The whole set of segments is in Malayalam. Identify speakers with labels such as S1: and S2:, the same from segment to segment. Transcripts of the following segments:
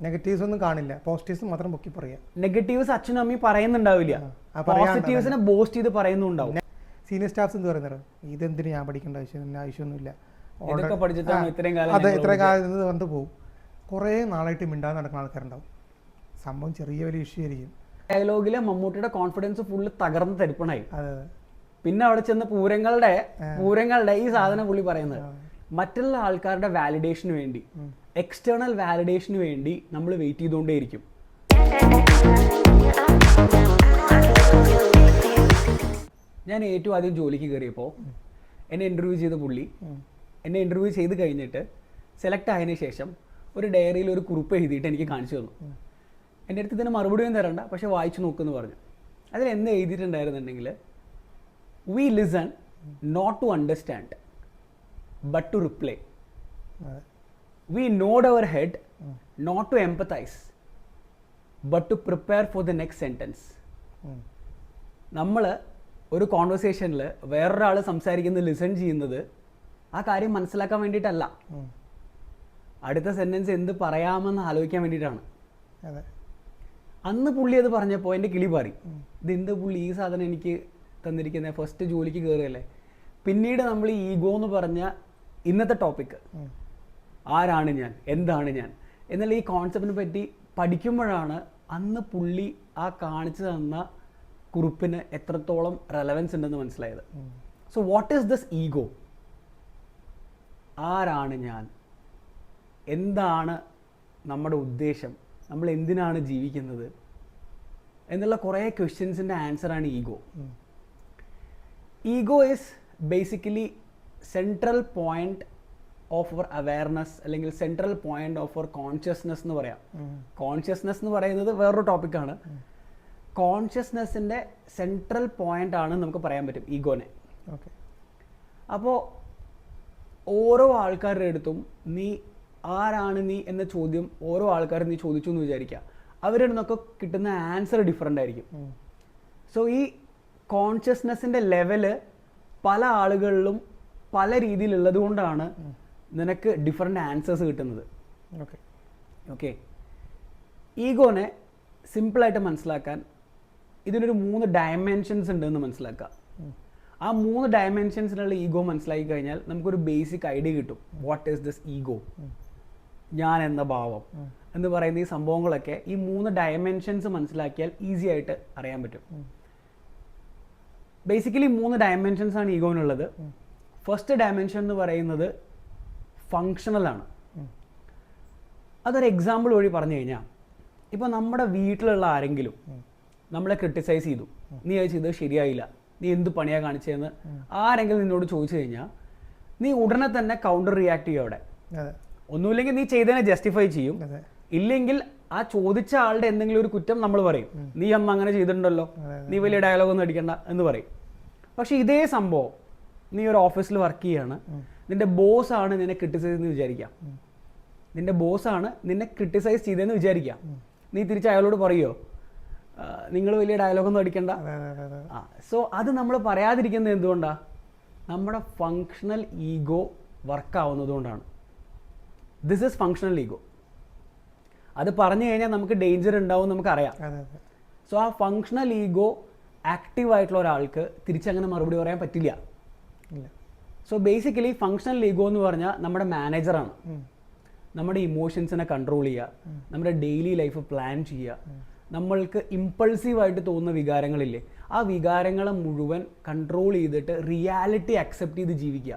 S1: നെഗറ്റീവ്സ് ഒന്നും കാണില്ല, പോസിറ്റീവ്സ് മാത്രം പൊക്കി പറയാം.
S2: നെഗറ്റീവ്സ് അച്ഛനും അമ്മയും പറയുന്നുണ്ടാവില്ല, പോസിറ്റീവ്സിനെ ബൂസ്റ്റ് ചെയ്ത് പറയുന്നുണ്ടാവും.
S1: സീനിയർ സ്റ്റാഫ്സ് എന്ത് പറയുന്നത്, ഇതെന്തിനു ഞാൻ പഠിക്കേണ്ട ആവശ്യമൊന്നുമില്ല,
S2: ഇതൊക്കെ പഠിച്ചിട്ടാണ് ഇത്രയും
S1: കാലം ഇത് വന്ന് പോകും. കുറേ നാളായിട്ട് മിണ്ടാതെ നടക്കുന്ന ആൾക്കാരുണ്ടാവും. സംഭവം ചെറിയ വലിയ ഇഷ്യൂ ആയിരിക്കും.
S2: ഡയലോഗിലെ മമ്മൂട്ടിയുടെ കോൺഫിഡൻസ് ഫുള്ള് തകർന്ന് തരിപ്പണായി. പിന്നെ അവിടെ ചെന്ന് പൂരങ്ങളുടെ ഈ സാധനം പുള്ളി പറയുന്നത് മറ്റുള്ള ആൾക്കാരുടെ വാലിഡേഷന് വേണ്ടി, എക്സ്റ്റേണൽ വാലിഡേഷന് വേണ്ടി നമ്മൾ വെയിറ്റ് ചെയ്തുകൊണ്ടേയിരിക്കും. ഞാൻ ഏറ്റവും ആദ്യം ജോലിക്ക് കയറിയപ്പോൾ എന്നെ ഇൻ്റർവ്യൂ ചെയ്ത പുള്ളി എന്നെ ഇൻ്റർവ്യൂ ചെയ്ത് കഴിഞ്ഞിട്ട് സെലക്ട് ആയതിനു ശേഷം ഒരു ഡയറിയിൽ ഒരു കുറിപ്പ് എഴുതിയിട്ട് എനിക്ക് കാണിച്ചു തന്നു. എൻ്റെ അടുത്ത് ഇതിന് മറുപടിയൊന്നും തരണ്ട, പക്ഷെ വായിച്ചു നോക്കുമെന്ന് പറഞ്ഞു. അതിൽ എന്ത് എഴുതിയിട്ടുണ്ടായിരുന്നുണ്ടെങ്കിൽ, we listen not to understand but to reply. We nod our head not to empathise but to prepare for the next sentence. നമ്മൾ ഒരു കോൺവെർസേഷനിൽ വേറൊരാൾ സംസാരിക്കുന്നത് ലിസൺ ചെയ്യുന്നത് ആ കാര്യം മനസ്സിലാക്കാൻ വേണ്ടിയിട്ടല്ല, അടുത്ത സെൻറ്റൻസ് എന്ത് പറയാമെന്ന് ആലോചിക്കാൻ വേണ്ടിയിട്ടാണ്. അന്ന് പുള്ളി അത് പറഞ്ഞപ്പോൾ എൻ്റെ കിളി പാറി, ഇതെന്ത് പുള്ളി ഈ സാധനം എനിക്ക് തന്നിരിക്കുന്നത്, ഫസ്റ്റ് ജോലിക്ക് കയറുകയല്ലേ. പിന്നീട് നമ്മൾ ഈ ഈഗോ എന്ന് പറഞ്ഞ ഇന്നത്തെ ടോപ്പിക്ക്, ആരാണ് ഞാൻ, എന്താണ് ഞാൻ എന്നുള്ള ഈ കോൺസെപ്റ്റിനെ പറ്റി പഠിക്കുമ്പോഴാണ് അന്ന് പുള്ളി ആ കാണിച്ചു തന്ന കുറിപ്പിന് എത്രത്തോളം റെലവൻസ് ഉണ്ടെന്ന് മനസ്സിലായത്. So what is this ego? ആരാണ് ഞാൻ, എന്താണ് നമ്മുടെ ഉദ്ദേശം, നമ്മൾ എന്തിനാണ് ജീവിക്കുന്നത് എന്നുള്ള കുറേ ക്വസ്റ്റ്യൻസിൻ്റെ ആൻസറാണ് ego. Ego is basically central point of our awareness, അല്ലെങ്കിൽ central point of our consciousness എന്ന് പറയാം. കോൺഷ്യസ്നെസ് എന്ന് പറയുന്നത് വേറൊരു ടോപ്പിക്കാണ്. കോൺഷ്യസ്നെസ്സിൻ്റെ സെൻട്രൽ പോയിന്റ് ആണ് നമുക്ക് പറയാൻ പറ്റും ഈഗോനെ. അപ്പോൾ ഓരോ ആൾക്കാരുടെ അടുത്തും നീ ആരാണ് നീ എന്ന ചോദ്യം ഓരോ ആൾക്കാരും നീ ചോദിച്ചു എന്ന് വിചാരിക്കുക, അവരുടെ നിന്നൊക്കെ കിട്ടുന്ന ആൻസർ ഡിഫറെൻ്റ് ആയിരിക്കും. സോ ഈ കോൺഷ്യസ്നെസ്സിൻ്റെ ലെവല് പല ആളുകളിലും പല രീതിയിലുള്ളത് കൊണ്ടാണ് നിനക്ക് ഡിഫറെൻ്റ് ആൻസേഴ്സ് കിട്ടുന്നത്. ഓക്കെ, ഈഗോനെ സിമ്പിളായിട്ട് മനസ്സിലാക്കാൻ ഇതിനൊരു 3 ഡയമെൻഷൻസ് ഉണ്ടെന്ന് മനസ്സിലാക്കുക. ആ 3 ഡയമെൻഷൻസിനുള്ള ഈഗോ മനസ്സിലാക്കി കഴിഞ്ഞാൽ നമുക്കൊരു ബേസിക് ഐഡിയ കിട്ടും. What is this ego? ഞാൻ എന്ന ഭാവം എന്ന് പറയുന്ന ഈ സംഭവങ്ങളൊക്കെ ഈ 3 ഡയമെൻഷൻസ് മനസ്സിലാക്കിയാൽ ഈസി ആയിട്ട് അറിയാൻ പറ്റും. ബേസിക്കലി 3 ഡയമെൻഷൻസ് ആണ് ഈഗോയിനുള്ളത്. ഫസ്റ്റ് ഡയമെൻഷൻ എന്ന് പറയുന്നത് ഫങ്ഷണലാണ്. അതൊരു എക്സാമ്പിൾ വഴി പറഞ്ഞു കഴിഞ്ഞാൽ, ഇപ്പോൾ നമ്മുടെ വീട്ടിലുള്ള ആരെങ്കിലും നമ്മളെ ക്രിട്ടിസൈസ് ചെയ്തു, നീ അത് ചെയ്തത് ശരിയായില്ല, നീ എന്ത് പണിയാ കാണിച്ചതെന്ന് ആരെങ്കിലും നിന്നോട് ചോദിച്ചു കഴിഞ്ഞാൽ നീ ഉടനെ തന്നെ കൗണ്ടർ റിയാക്ട് ചെയ്യും. അവിടെ ഒന്നുമില്ലെങ്കിൽ നീ ചെയ്തതിനെ ജസ്റ്റിഫൈ ചെയ്യും, ഇല്ലെങ്കിൽ ആ ചോദിച്ച ആളുടെ എന്തെങ്കിലും ഒരു കുറ്റം നമ്മൾ പറയും, നീ അന്ന് അങ്ങനെ ചെയ്തിട്ടുണ്ടല്ലോ, നീ വലിയ ഡയലോഗ് ഒന്നും അടിക്കണ്ട എന്ന് പറയും. പക്ഷെ ഇതേ സംഭവം നീ ഒരു ഓഫീസിൽ വർക്ക് ചെയ്യാണ്, നിന്റെ ബോസ് ആണ് നിന്നെ ക്രിട്ടിസൈസ് ചെയ്തെന്ന് വിചാരിക്കാം, നിന്റെ ബോസ് ആണ് നിന്നെ ക്രിട്ടിസൈസ് ചെയ്തതെന്ന് വിചാരിക്കാം. നീ തിരിച്ച് അയാളോട് പറയുമോ നിങ്ങൾ വലിയ ഡയലോഗൊന്നും അടിക്കണ്ട? സോ അത് നമ്മൾ പറയാതിരിക്കുന്നത് എന്തുകൊണ്ടാണ്? നമ്മുടെ ഫങ്ഷണൽ ഈഗോ വർക്കാവുന്നത് കൊണ്ടാണ്. This is functional ego. അത് പറഞ്ഞു കഴിഞ്ഞാൽ നമുക്ക് ഡേഞ്ചർ ഉണ്ടാവും നമുക്കറിയാം. സോ ആ ഫങ്ഷണൽ ഈഗോ ആക്റ്റീവ് ആയിട്ടുള്ള ഒരാൾക്ക് തിരിച്ചങ്ങനെ മറുപടി പറയാൻ പറ്റില്ല. സോ ബേസിക്കലി ഫങ്ഷണൽ ഈഗോ എന്ന് പറഞ്ഞാൽ നമ്മുടെ മാനേജറാണ്. നമ്മുടെ ഇമോഷൻസിനെ കൺട്രോൾ ചെയ്യുക, നമ്മുടെ ഡെയിലി ലൈഫ് പ്ലാൻ ചെയ്യുക, നമ്മൾക്ക് ഇമ്പൾസീവായിട്ട് തോന്നുന്ന വികാരങ്ങളില്ലേ, ആ വികാരങ്ങളെ മുഴുവൻ കൺട്രോൾ ചെയ്തിട്ട് റിയാലിറ്റി അക്സെപ്റ്റ് ചെയ്ത് ജീവിക്കുക.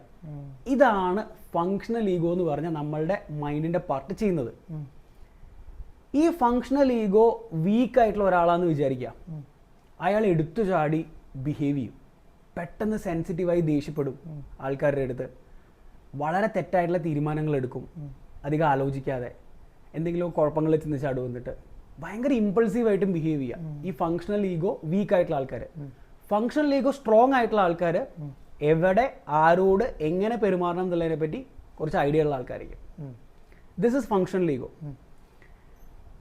S2: ഇതാണ് ഫങ്ഷണൽ ഈഗോ എന്ന് പറഞ്ഞാൽ നമ്മളുടെ മൈൻഡിൻ്റെ പാർട്ട് ചെയ്യുന്നത്. ഈ ഫങ്ഷണൽ ഈഗോ വീക്കായിട്ടുള്ള ഒരാളാണെന്ന് വിചാരിക്കുക, അയാൾ എടുത്തു ചാടി ബിഹേവ് ചെയ്യും, പെട്ടെന്ന് സെൻസിറ്റീവായി ദേഷ്യപ്പെടും ആൾക്കാരുടെ അടുത്ത്, വളരെ തെറ്റായിട്ടുള്ള തീരുമാനങ്ങൾ എടുക്കും അധികം ആലോചിക്കാതെ, എന്തെങ്കിലും കുഴപ്പങ്ങൾ ചെന്ന് ചാടും, വന്നിട്ട് ഭയങ്കര ഇമ്പൾസീവായിട്ടും ബിഹേവ് ചെയ്യുക. ഈ ഫങ്ഷണൽ ഈഗോ വീക്ക് ആയിട്ടുള്ള ആൾക്കാർ. ഫങ്ഷണൽ ഈഗോ സ്ട്രോങ് ആയിട്ടുള്ള ആൾക്കാർ എവിടെ ആരോട് എങ്ങനെ പെരുമാറണം എന്നുള്ളതിനെ പറ്റി കുറച്ച് ഐഡിയ ഉള്ള ആൾക്കാരായിരിക്കും. This is functional ego.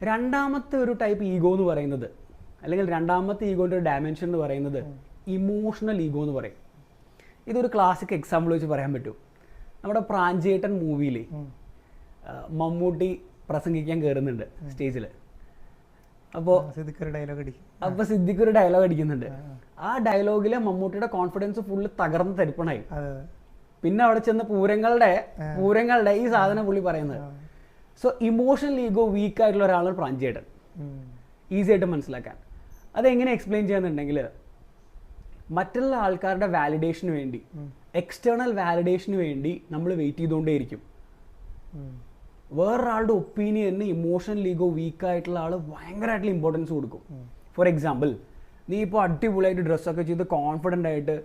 S2: രണ്ടാമത്തെ ഒരു ടൈപ്പ് ഈഗോ എന്ന് പറയുന്നത്, അല്ലെങ്കിൽ രണ്ടാമത്തെ ഈഗോൻ്റെ ഒരു ഡയമെൻഷൻ എന്ന് പറയുന്നത് ഇമോഷണൽ ഈഗോ എന്ന് പറയും. ഇതൊരു ക്ലാസിക് എക്സാമ്പിൾ വെച്ച് പറയാൻ പറ്റും. നമ്മുടെ പ്രാഞ്ചേട്ടൻ മൂവിയിൽ മമ്മൂട്ടി പ്രസംഗിക്കാൻ കയറുന്നുണ്ട് സ്റ്റേജിൽ. അപ്പോൾ
S1: സിദ്ദിഖൊരു ഡയലോഗ് അടിക്കും.
S2: അപ്പോൾ സിദ്ദിഖ് ഒരു ഡയലോഗ് അടിക്കുന്നുണ്ട്. ആ ഡയലോഗിൽ മമ്മൂട്ടിയുടെ കോൺഫിഡൻസ് ഫുള്ള് തകർന്ന് തരിപ്പണായി. പിന്നെ അവിടെ ചെന്ന് പൂരങ്ങളുടെ ഈ സാധനം പുള്ളി പറയുന്നത്. സോ ഇമോഷണൽ ഈഗോ വീക്ക് ആയിട്ടുള്ള ഒരാളാണ് പ്രാഞ്ചിയേട്ടൻ. ഈസി ആയിട്ട് മനസ്സിലാക്കാൻ അതെങ്ങനെ എക്സ്പ്ലെയിൻ ചെയ്യാന്നുണ്ടെങ്കിൽ, മറ്റുള്ള ആൾക്കാരുടെ വാലിഡേഷന് വേണ്ടി, എക്സ്റ്റേണൽ വാലിഡേഷന് വേണ്ടി നമ്മൾ വെയിറ്റ് ചെയ്തുകൊണ്ടേയിരിക്കും. വേറൊരാളുടെ ഒപ്പീനിയന് ഇമോഷണൽ ഈഗോ വീക്കായിട്ടുള്ള ആൾ ഭയങ്കരമായിട്ടുള്ള ഇമ്പോർട്ടൻസ് കൊടുക്കും. ഫോർ എക്സാമ്പിൾ, നീ ഇപ്പോൾ അടിപൊളിയായിട്ട് ഡ്രസ്സൊക്കെ ചെയ്ത് കോൺഫിഡൻ്റ് ആയിട്ട്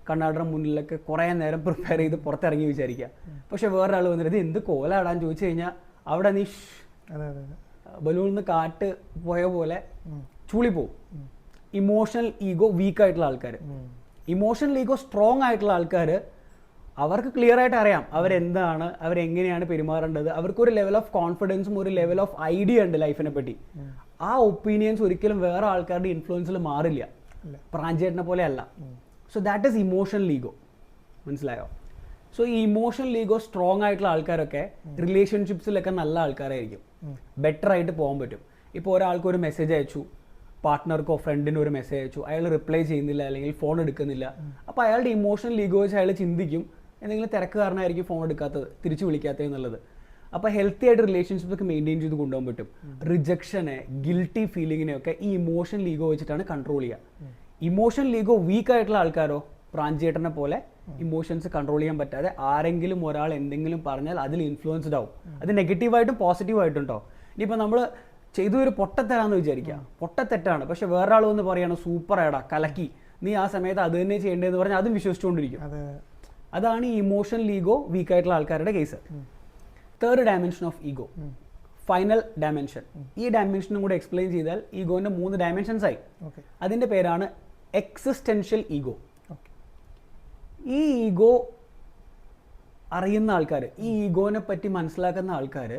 S2: കണ്ണാടിയുടെ മുന്നിലൊക്കെ കുറേ നേരം പ്രിപ്പയർ ചെയ്ത് പുറത്തിറങ്ങി വിചാരിക്കുക. പക്ഷെ വേറൊരാൾ വന്നിട്ട് ഇത് എന്ത് കോലാടാൻ ചോദിച്ചു കഴിഞ്ഞാൽ അവിടെ നീ ബലൂണിൽ നിന്ന് കാറ്റ് പോയ പോലെ ചൂളിപ്പോവും. ഇമോഷണൽ ഈഗോ വീക്കായിട്ടുള്ള ആൾക്കാർ. ഇമോഷണൽ ഈഗോ സ്ട്രോങ് ആയിട്ടുള്ള ആൾക്കാർ, അവർക്ക് ക്ലിയർ ആയിട്ട് അറിയാം അവരെന്താണ്, അവരെങ്ങനെയാണ് പെരുമാറേണ്ടത്. അവർക്കൊരു ലെവൽ ഓഫ് കോൺഫിഡൻസും ഒരു ലെവൽ ഓഫ് ഐഡിയ ഉണ്ട് ലൈഫിനെ പറ്റി. ആ ഒപ്പീനിയൻസ് ഒരിക്കലും വേറെ ആൾക്കാരുടെ ഇൻഫ്ലുവൻസിൽ മാറില്ല, പ്രാഞ്ചേട്ടനെ പോലെ അല്ല. So that is emotional ego. മനസ്സിലായോ? സോ ഈ ഇമോഷണൽ ഈഗോ സ്ട്രോങ് ആയിട്ടുള്ള ആൾക്കാരൊക്കെ റിലേഷൻഷിപ്സിലൊക്കെ നല്ല ആൾക്കാരായിരിക്കും, ബെറ്റർ ആയിട്ട് പോകാൻ പറ്റും. ഇപ്പോൾ ഒരാൾക്ക് ഒരു മെസ്സേജ് അയച്ചു, പാർട്ട്ണർക്കോ ഫ്രണ്ടിനോ ഒരു മെസ്സേജ് അയച്ചു, അയാൾ റിപ്ലൈ ചെയ്യുന്നില്ല അല്ലെങ്കിൽ ഫോൺ എടുക്കുന്നില്ല. അപ്പോൾ അയാളുടെ ഇമോഷണൽ ഈഗോ വെച്ച് അയാൾ ചിന്തിക്കും എന്തെങ്കിലും തിരക്ക് കാരണമായിരിക്കും ഫോൺ എടുക്കാത്തത്, തിരിച്ചു വിളിക്കാത്തത് എന്നുള്ളത്. അപ്പോൾ ഹെൽത്തി ആയിട്ട് റിലേഷൻഷിപ്പൊക്കെ മെയിൻറ്റെയിൻ ചെയ്ത് കൊണ്ടുപോകാൻ പറ്റും. റിജക്ഷനെ, ഗിൽറ്റി ഫീലിങ്ങിനെയൊക്കെ ഈ ഇമോഷണൽ ഈഗോ വെച്ചിട്ടാണ് കൺട്രോൾ ചെയ്യുക. ഇമോഷണൽ ഈഗോ വീക്ക് ആയിട്ടുള്ള ആൾക്കാരോ പ്രാഞ്ചേട്ടനെ പോലെ ഇമോഷൻസ് കൺട്രോൾ ചെയ്യാൻ പറ്റാതെ ആരെങ്കിലും ഒരാൾ എന്തെങ്കിലും പറഞ്ഞാൽ അതിൽ ഇൻഫ്ലുവൻസ്ഡ് ആവും. അത് നെഗറ്റീവായിട്ടും പോസിറ്റീവായിട്ടും കേട്ടോ. ഇനിയിപ്പോൾ നമ്മൾ ചെയ്തൊരു പൊട്ടത്തെറ്റാന്ന് വിചാരിക്കുക, പൊട്ടത്തെറ്റാണ്, പക്ഷെ വേറൊരാൾ വന്ന് പറയാണ് സൂപ്പർ ആയിടാ കലക്കി, നീ ആ സമയത്ത് അത് തന്നെ ചെയ്യേണ്ടതെന്ന് പറഞ്ഞാൽ അതും വിശ്വസിച്ചുകൊണ്ടിരിക്കും. അതാണ് ഈ ഇമോഷണൽ ഈഗോ വീക്കായിട്ടുള്ള ആൾക്കാരുടെ case. Third dimension of ego, final dimension. ഈ ഡയമെൻഷനും കൂടെ എക്സ്പ്ലെയിൻ ചെയ്താൽ ഈഗോന്റെ 3 ഡയമെൻഷൻസ് ആയി. അതിന്റെ പേരാണ് എക്സിസ്റ്റൻഷ്യൽ ഈഗോ. ഈ ഈഗോ അറിയുന്ന ആൾക്കാർ, ഈ ഈഗോനെ പറ്റി മനസ്സിലാക്കുന്ന ആൾക്കാർ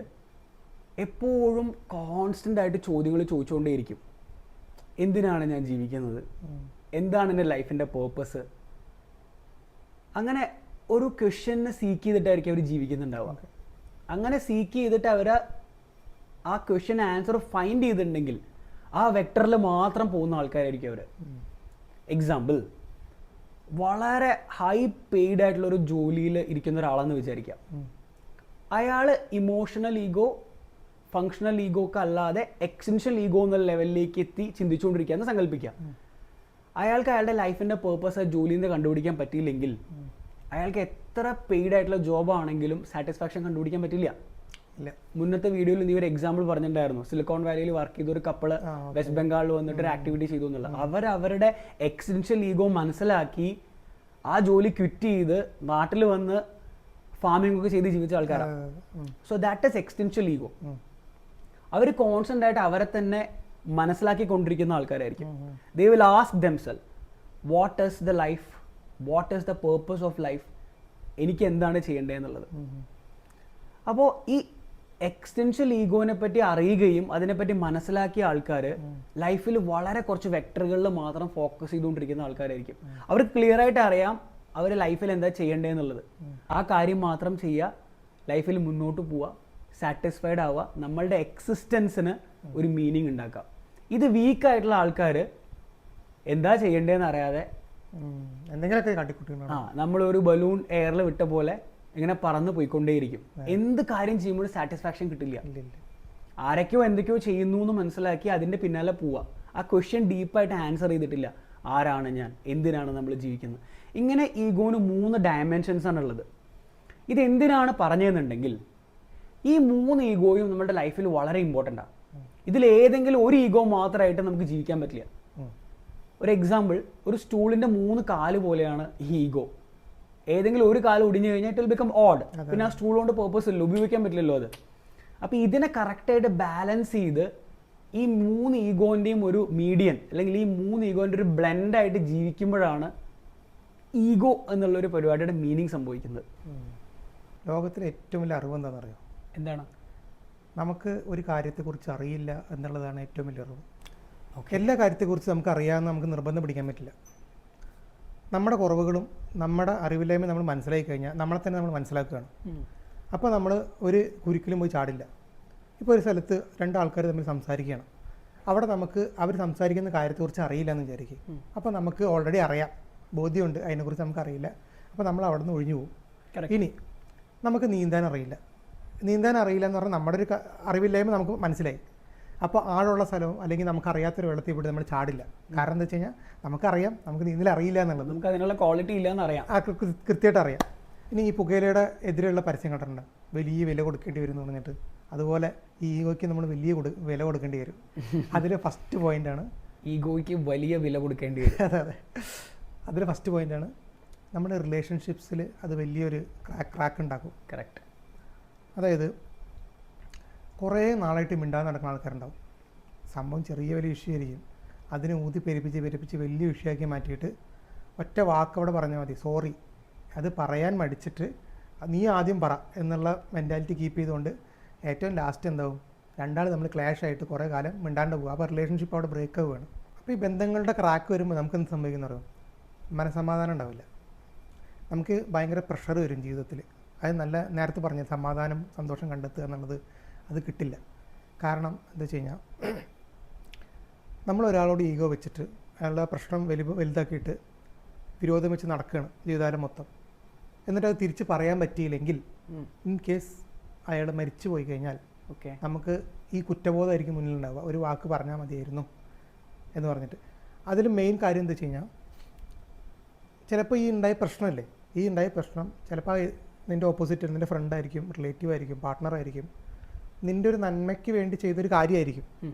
S2: എപ്പോഴും കോൺസ്റ്റൻ്റ് ആയിട്ട് ചോദ്യങ്ങൾ ചോദിച്ചുകൊണ്ടേയിരിക്കും. എന്തിനാണ് ഞാൻ ജീവിക്കുന്നത്, എന്താണ് എൻ്റെ ലൈഫിൻ്റെ പേർപ്പസ്, അങ്ങനെ ഒരു ക്വസ്റ്റ്യനെ സീക്ക് ചെയ്തിട്ടായിരിക്കും അവർ ജീവിക്കുന്നുണ്ടാവുക. അങ്ങനെ സീക്ക് ചെയ്തിട്ട് അവർ ആ ക്വസ്റ്റ്യൻ ആൻസർ ഫൈൻഡ് ചെയ്തിട്ടുണ്ടെങ്കിൽ ആ വെക്ടറിൽ മാത്രം പോകുന്ന ആൾക്കാരായിരിക്കും അവർ. എക്സാമ്പിൾ, വളരെ ഹൈ പെയ്ഡ് ആയിട്ടുള്ള ഒരു ജോലിയിൽ ഇരിക്കുന്ന ഒരാളെന്ന് വിചാരിക്കാം. അയാൾ ഇമോഷണൽ ഈഗോ, ഫങ്ഷണൽ ഈഗോ ഒക്കെ അല്ലാതെ എക്സ്റ്റൻഷ്യൽ ഈഗോ എന്നുള്ള ലെവലിലേക്ക് എത്തി ചിന്തിച്ചുകൊണ്ടിരിക്കുകയെന്ന് സങ്കല്പിക്കുക. അയാൾക്ക് അയാളുടെ ലൈഫിൻ്റെ പേർപ്പസ് ആ ജോലിയിൽ നിന്ന് കണ്ടുപിടിക്കാൻ പറ്റിയില്ലെങ്കിൽ അയാൾക്ക് എത്ര പെയ്ഡ് ആയിട്ടുള്ള ജോബ് ആണെങ്കിലും സാറ്റിസ്ഫാക്ഷൻ കണ്ടുപിടിക്കാൻ പറ്റില്ല. മുന്നത്തെ വീഡിയോയിൽ നീ ഒരു എക്സാമ്പിൾ പറഞ്ഞിട്ടുണ്ടായിരുന്നു, സിലിക്കോൺ വാലിയിൽ വർക്ക് ചെയ്ത ഒരു കപ്പിള് വെസ്റ്റ് ബംഗാളിൽ വന്നിട്ട് ഒരു ആക്ടിവിറ്റി ചെയ്തു എന്നുള്ളത്. അവരുടെ എക്സ്റ്റൻഷ്യൽ ഈഗോ മനസ്സിലാക്കി ആ ജോലി ക്വിറ്റ് ചെയ്ത് നാട്ടിൽ വന്ന് ഫാമിംഗ് ഒക്കെ ചെയ്ത് ജീവിച്ച ആൾക്കാരാണ്. So that is existential ego. അവർ കോൺസ്റ്റന്റ് ആയിട്ട് അവരെ തന്നെ മനസ്സിലാക്കിക്കൊണ്ടിരിക്കുന്ന ആൾക്കാരായിരിക്കും. They will ask themself, what is the life, what is the purpose of life, എനിക്ക് എന്താണ് ചെയ്യേണ്ടതെന്നുള്ളത്. അപ്പോൾ ഈ എക്സ്റ്റൻഷ്യൽ ഈഗോനെ പറ്റി അറിയുകയും അതിനെപ്പറ്റി മനസ്സിലാക്കിയ ആൾക്കാർ ലൈഫിൽ വളരെ കുറച്ച് വെക്ടറുകളിൽ മാത്രം ഫോക്കസ് ചെയ്തുകൊണ്ടിരിക്കുന്ന ആൾക്കാരായിരിക്കും. അവർക്ക് ക്ലിയർ ആയിട്ട് അറിയാം അവർ ലൈഫിൽ എന്താ ചെയ്യേണ്ടതെന്നുള്ളത്. ആ കാര്യം മാത്രം ചെയ്യുക, ലൈഫിൽ മുന്നോട്ട് പോവുക, സാറ്റിസ്ഫൈഡ് ആവുക, നമ്മളുടെ എക്സിസ്റ്റൻസിന് ഒരു മീനിങ് ഉണ്ടാക്കുക. ഇത് വീക്കായിട്ടുള്ള ആൾക്കാർ എന്താ ചെയ്യേണ്ടതെന്ന് അറിയാതെ
S1: എന്തെങ്കിലുമൊക്കെ
S2: നമ്മളൊരു ബലൂൺ എയറിൽ വിട്ട പോലെ ഇങ്ങനെ പറന്ന് പോയിക്കൊണ്ടേയിരിക്കും. എന്ത് കാര്യം ചെയ്യുമ്പോഴും സാറ്റിസ്ഫാക്ഷൻ കിട്ടില്ല. ആരൊക്കെയോ എന്തൊക്കെയോ ചെയ്യുന്നു എന്ന് മനസ്സിലാക്കി അതിൻ്റെ പിന്നാലെ പോവുക. ആ ക്വസ്റ്റ്യൻ ഡീപ്പായിട്ട് ആൻസർ ചെയ്തിട്ടില്ല. ആരാണ് ഞാൻ, എന്തിനാണ് നമ്മൾ ജീവിക്കുന്നത്. ഇങ്ങനെ ഈഗോന് 3 ഡയമെൻഷൻസ് ആണുള്ളത്. ഇതെന്തിനാണ് പറഞ്ഞതെന്നുണ്ടെങ്കിൽ ഈ 3 ഈഗോയും നമ്മുടെ ലൈഫിൽ വളരെ ഇമ്പോർട്ടൻ്റ് ആണ്. ഇതിലേതെങ്കിലും ഒരു ഈഗോ മാത്രമായിട്ട് നമുക്ക് ജീവിക്കാൻ പറ്റില്ല. ഒരു എക്സാമ്പിൾ, ഒരു സ്റ്റൂളിൻ്റെ 3 കാല് പോലെയാണ് ഈ ഈഗോ. ഏതെങ്കിലും ഒരു കാലം ഒടിഞ്ഞു കഴിഞ്ഞാൽ ഇറ്റ് വിൽ ബിക്കം ഓഡ്. പിന്നെ ആ സ്റ്റൂൾ കൊണ്ട് പേർപ്പസ് ഇല്ല, ഉപയോഗിക്കാൻ പറ്റില്ലല്ലോ അത്. അപ്പോൾ ഇതിനെ കറക്റ്റായിട്ട് ബാലൻസ് ചെയ്ത് ഈ 3 ഈഗോൻ്റെയും ഒരു മീഡിയൻ അല്ലെങ്കിൽ ഈ 3 ഈഗോൻ്റെ ഒരു ബ്ലെൻഡായിട്ട് ജീവിക്കുമ്പോഴാണ് ഈഗോ എന്നുള്ളൊരു പരിപാടിയുടെ മീനിങ് സംഭവിക്കുന്നത്.
S1: ലോകത്തിലെ ഏറ്റവും വലിയ അറിവ് എന്താണെന്ന് അറിയോ?
S2: എന്താണ്?
S1: നമുക്ക് ഒരു കാര്യത്തെക്കുറിച്ച് അറിയില്ല എന്നുള്ളതാണ് ഏറ്റവും വലിയ അറിവ്. എല്ലാ കാര്യത്തെക്കുറിച്ച് നമുക്ക് അറിയാമെന്ന് നമുക്ക് നിർബന്ധം പിടിക്കാൻ പറ്റില്ല. നമ്മുടെ കുറവുകളും നമ്മുടെ അറിവില്ലായ്മ നമ്മൾ മനസ്സിലാക്കി കഴിഞ്ഞാൽ നമ്മളെ തന്നെ നമ്മൾ മനസ്സിലാക്കുകയാണ്. അപ്പോൾ നമ്മൾ ഒരു കുരുക്കിലും പോയി ചാടില്ല. ഇപ്പോൾ ഒരു സ്ഥലത്ത് രണ്ടാൾക്കാർ തമ്മിൽ സംസാരിക്കുകയാണ്, അവിടെ നമുക്ക് അവർ സംസാരിക്കുന്ന കാര്യത്തെക്കുറിച്ച് അറിയില്ല എന്ന് വിചാരിക്കും. അപ്പോൾ നമുക്ക് ഓൾറെഡി അറിയാം, ബോധ്യമുണ്ട്, അതിനെക്കുറിച്ച് നമുക്ക് അറിയില്ല. അപ്പോൾ നമ്മൾ അവിടെ നിന്ന് ഒഴിഞ്ഞു പോകും. ഇനി നമുക്ക് നീന്താൻ അറിയില്ല എന്ന് പറഞ്ഞാൽ നമ്മുടെ ഒരു അറിവില്ലായ്മ നമുക്ക് മനസ്സിലായി. അപ്പോൾ ആളുള്ള സ്ഥലവും അല്ലെങ്കിൽ നമുക്ക് അറിയാത്തൊരു വെള്ളത്തിൽ ഇവിടെ നമ്മൾ ചാടില്ല. കാരണം എന്താ വെച്ച് കഴിഞ്ഞാൽ നമുക്കറിയാം നമുക്ക് നീന്തൽ അറിയില്ല എന്നുള്ളത്,
S2: നമുക്ക് അതിനുള്ള ക്വാളിറ്റി ഇല്ല എന്നറിയാം,
S1: കൃത്യമായിട്ട് അറിയാം. ഇനി ഈ പുകയിലയുടെ എതിരെയുള്ള പരസ്യം കണ്ടിട്ടുണ്ട്, വലിയ വില കൊടുക്കേണ്ടി വരും എന്ന് പറഞ്ഞിട്ട്. അതുപോലെ ഈ ഈഗോയ്ക്ക് നമ്മൾ വലിയ വില കൊടുക്കേണ്ടി വരും. അതിൽ ഫസ്റ്റ് പോയിൻ്റാണ്
S2: ഈഗോയ്ക്ക് വലിയ വില കൊടുക്കേണ്ടി വരും.
S1: അതെ, അതിൽ ഫസ്റ്റ് പോയിൻ്റാണ് നമ്മുടെ റിലേഷൻഷിപ്സിൽ അത് വലിയൊരു ക്രാക്ക് ഉണ്ടാക്കും.
S2: കറക്റ്റ്.
S1: അതായത് കുറേ നാളായിട്ട് മിണ്ടാതെ നടക്കുന്ന ആൾക്കാരുണ്ടാവും. സംഭവം ചെറിയ വലിയ ഇഷ്യൂ ആയിരിക്കും, അതിനെ ഊതി പെരുപ്പിച്ച് വലിയ ഇഷ്യൂ മാറ്റിയിട്ട് ഒറ്റ വാക്ക് അവിടെ പറഞ്ഞാൽ മതി, സോറി, അത് പറയാൻ മടിച്ചിട്ട് നീ ആദ്യം പറ എന്നുള്ള മെൻറ്റാലിറ്റി കീപ്പ് ചെയ്തുകൊണ്ട് ഏറ്റവും ലാസ്റ്റ് എന്താവും, രണ്ടാൾ നമ്മൾ ക്ലാഷ് ആയിട്ട് കുറേ കാലം മിണ്ടാണ്ട് പോകും. അപ്പോൾ റിലേഷൻഷിപ്പ് അവിടെ ബ്രേക്ക് ആവുകയാണ്. അപ്പോൾ ഈ ബന്ധങ്ങളുടെ ക്രാക്ക് വരുമ്പോൾ നമുക്ക് എന്ത് സംഭവിക്കുന്നറിയോ, മനസ്സമാധാനം ഉണ്ടാവില്ല, നമുക്ക് ഭയങ്കര പ്രഷർ വരും ജീവിതത്തിൽ. അത് നല്ല നേരത്തെ പറഞ്ഞ സമാധാനം സന്തോഷം കണ്ടെത്തുക എന്നുള്ളത് അത് കിട്ടില്ല. കാരണം എന്താ വെച്ച് കഴിഞ്ഞാൽ നമ്മൾ ഒരാളോട് ഈഗോ വെച്ചിട്ട് അയാളുടെ പ്രശ്നം വലുതാക്കിയിട്ട് വിരോധം വെച്ച് നടക്കുകയാണ് ജീവിതകാലം മൊത്തം. എന്നിട്ട് അത് തിരിച്ച് പറയാൻ പറ്റിയില്ലെങ്കിൽ ഇൻ കേസ് അയാൾ മരിച്ചു പോയി കഴിഞ്ഞാൽ നമുക്ക് ഈ കുറ്റബോധമായിരിക്കും മുന്നിലുണ്ടാവുക, ഒരു വാക്ക് പറഞ്ഞാൽ മതിയായിരുന്നു എന്ന് പറഞ്ഞിട്ട്. അതിൽ മെയിൻ കാര്യം എന്താ വെച്ച് കഴിഞ്ഞാൽ ചിലപ്പോൾ ഈ ഉണ്ടായ പ്രശ്നമല്ലേ, ഈ ഉണ്ടായ പ്രശ്നം ചിലപ്പോൾ നിൻ്റെ ഓപ്പോസിറ്റ് നിൻ്റെ ഫ്രണ്ടായിരിക്കും, റിലേറ്റീവ് ആയിരിക്കും, പാർട്ട്ണറായിരിക്കും, നിൻ്റെ ഒരു നന്മയ്ക്ക് വേണ്ടി ചെയ്തൊരു കാര്യമായിരിക്കും.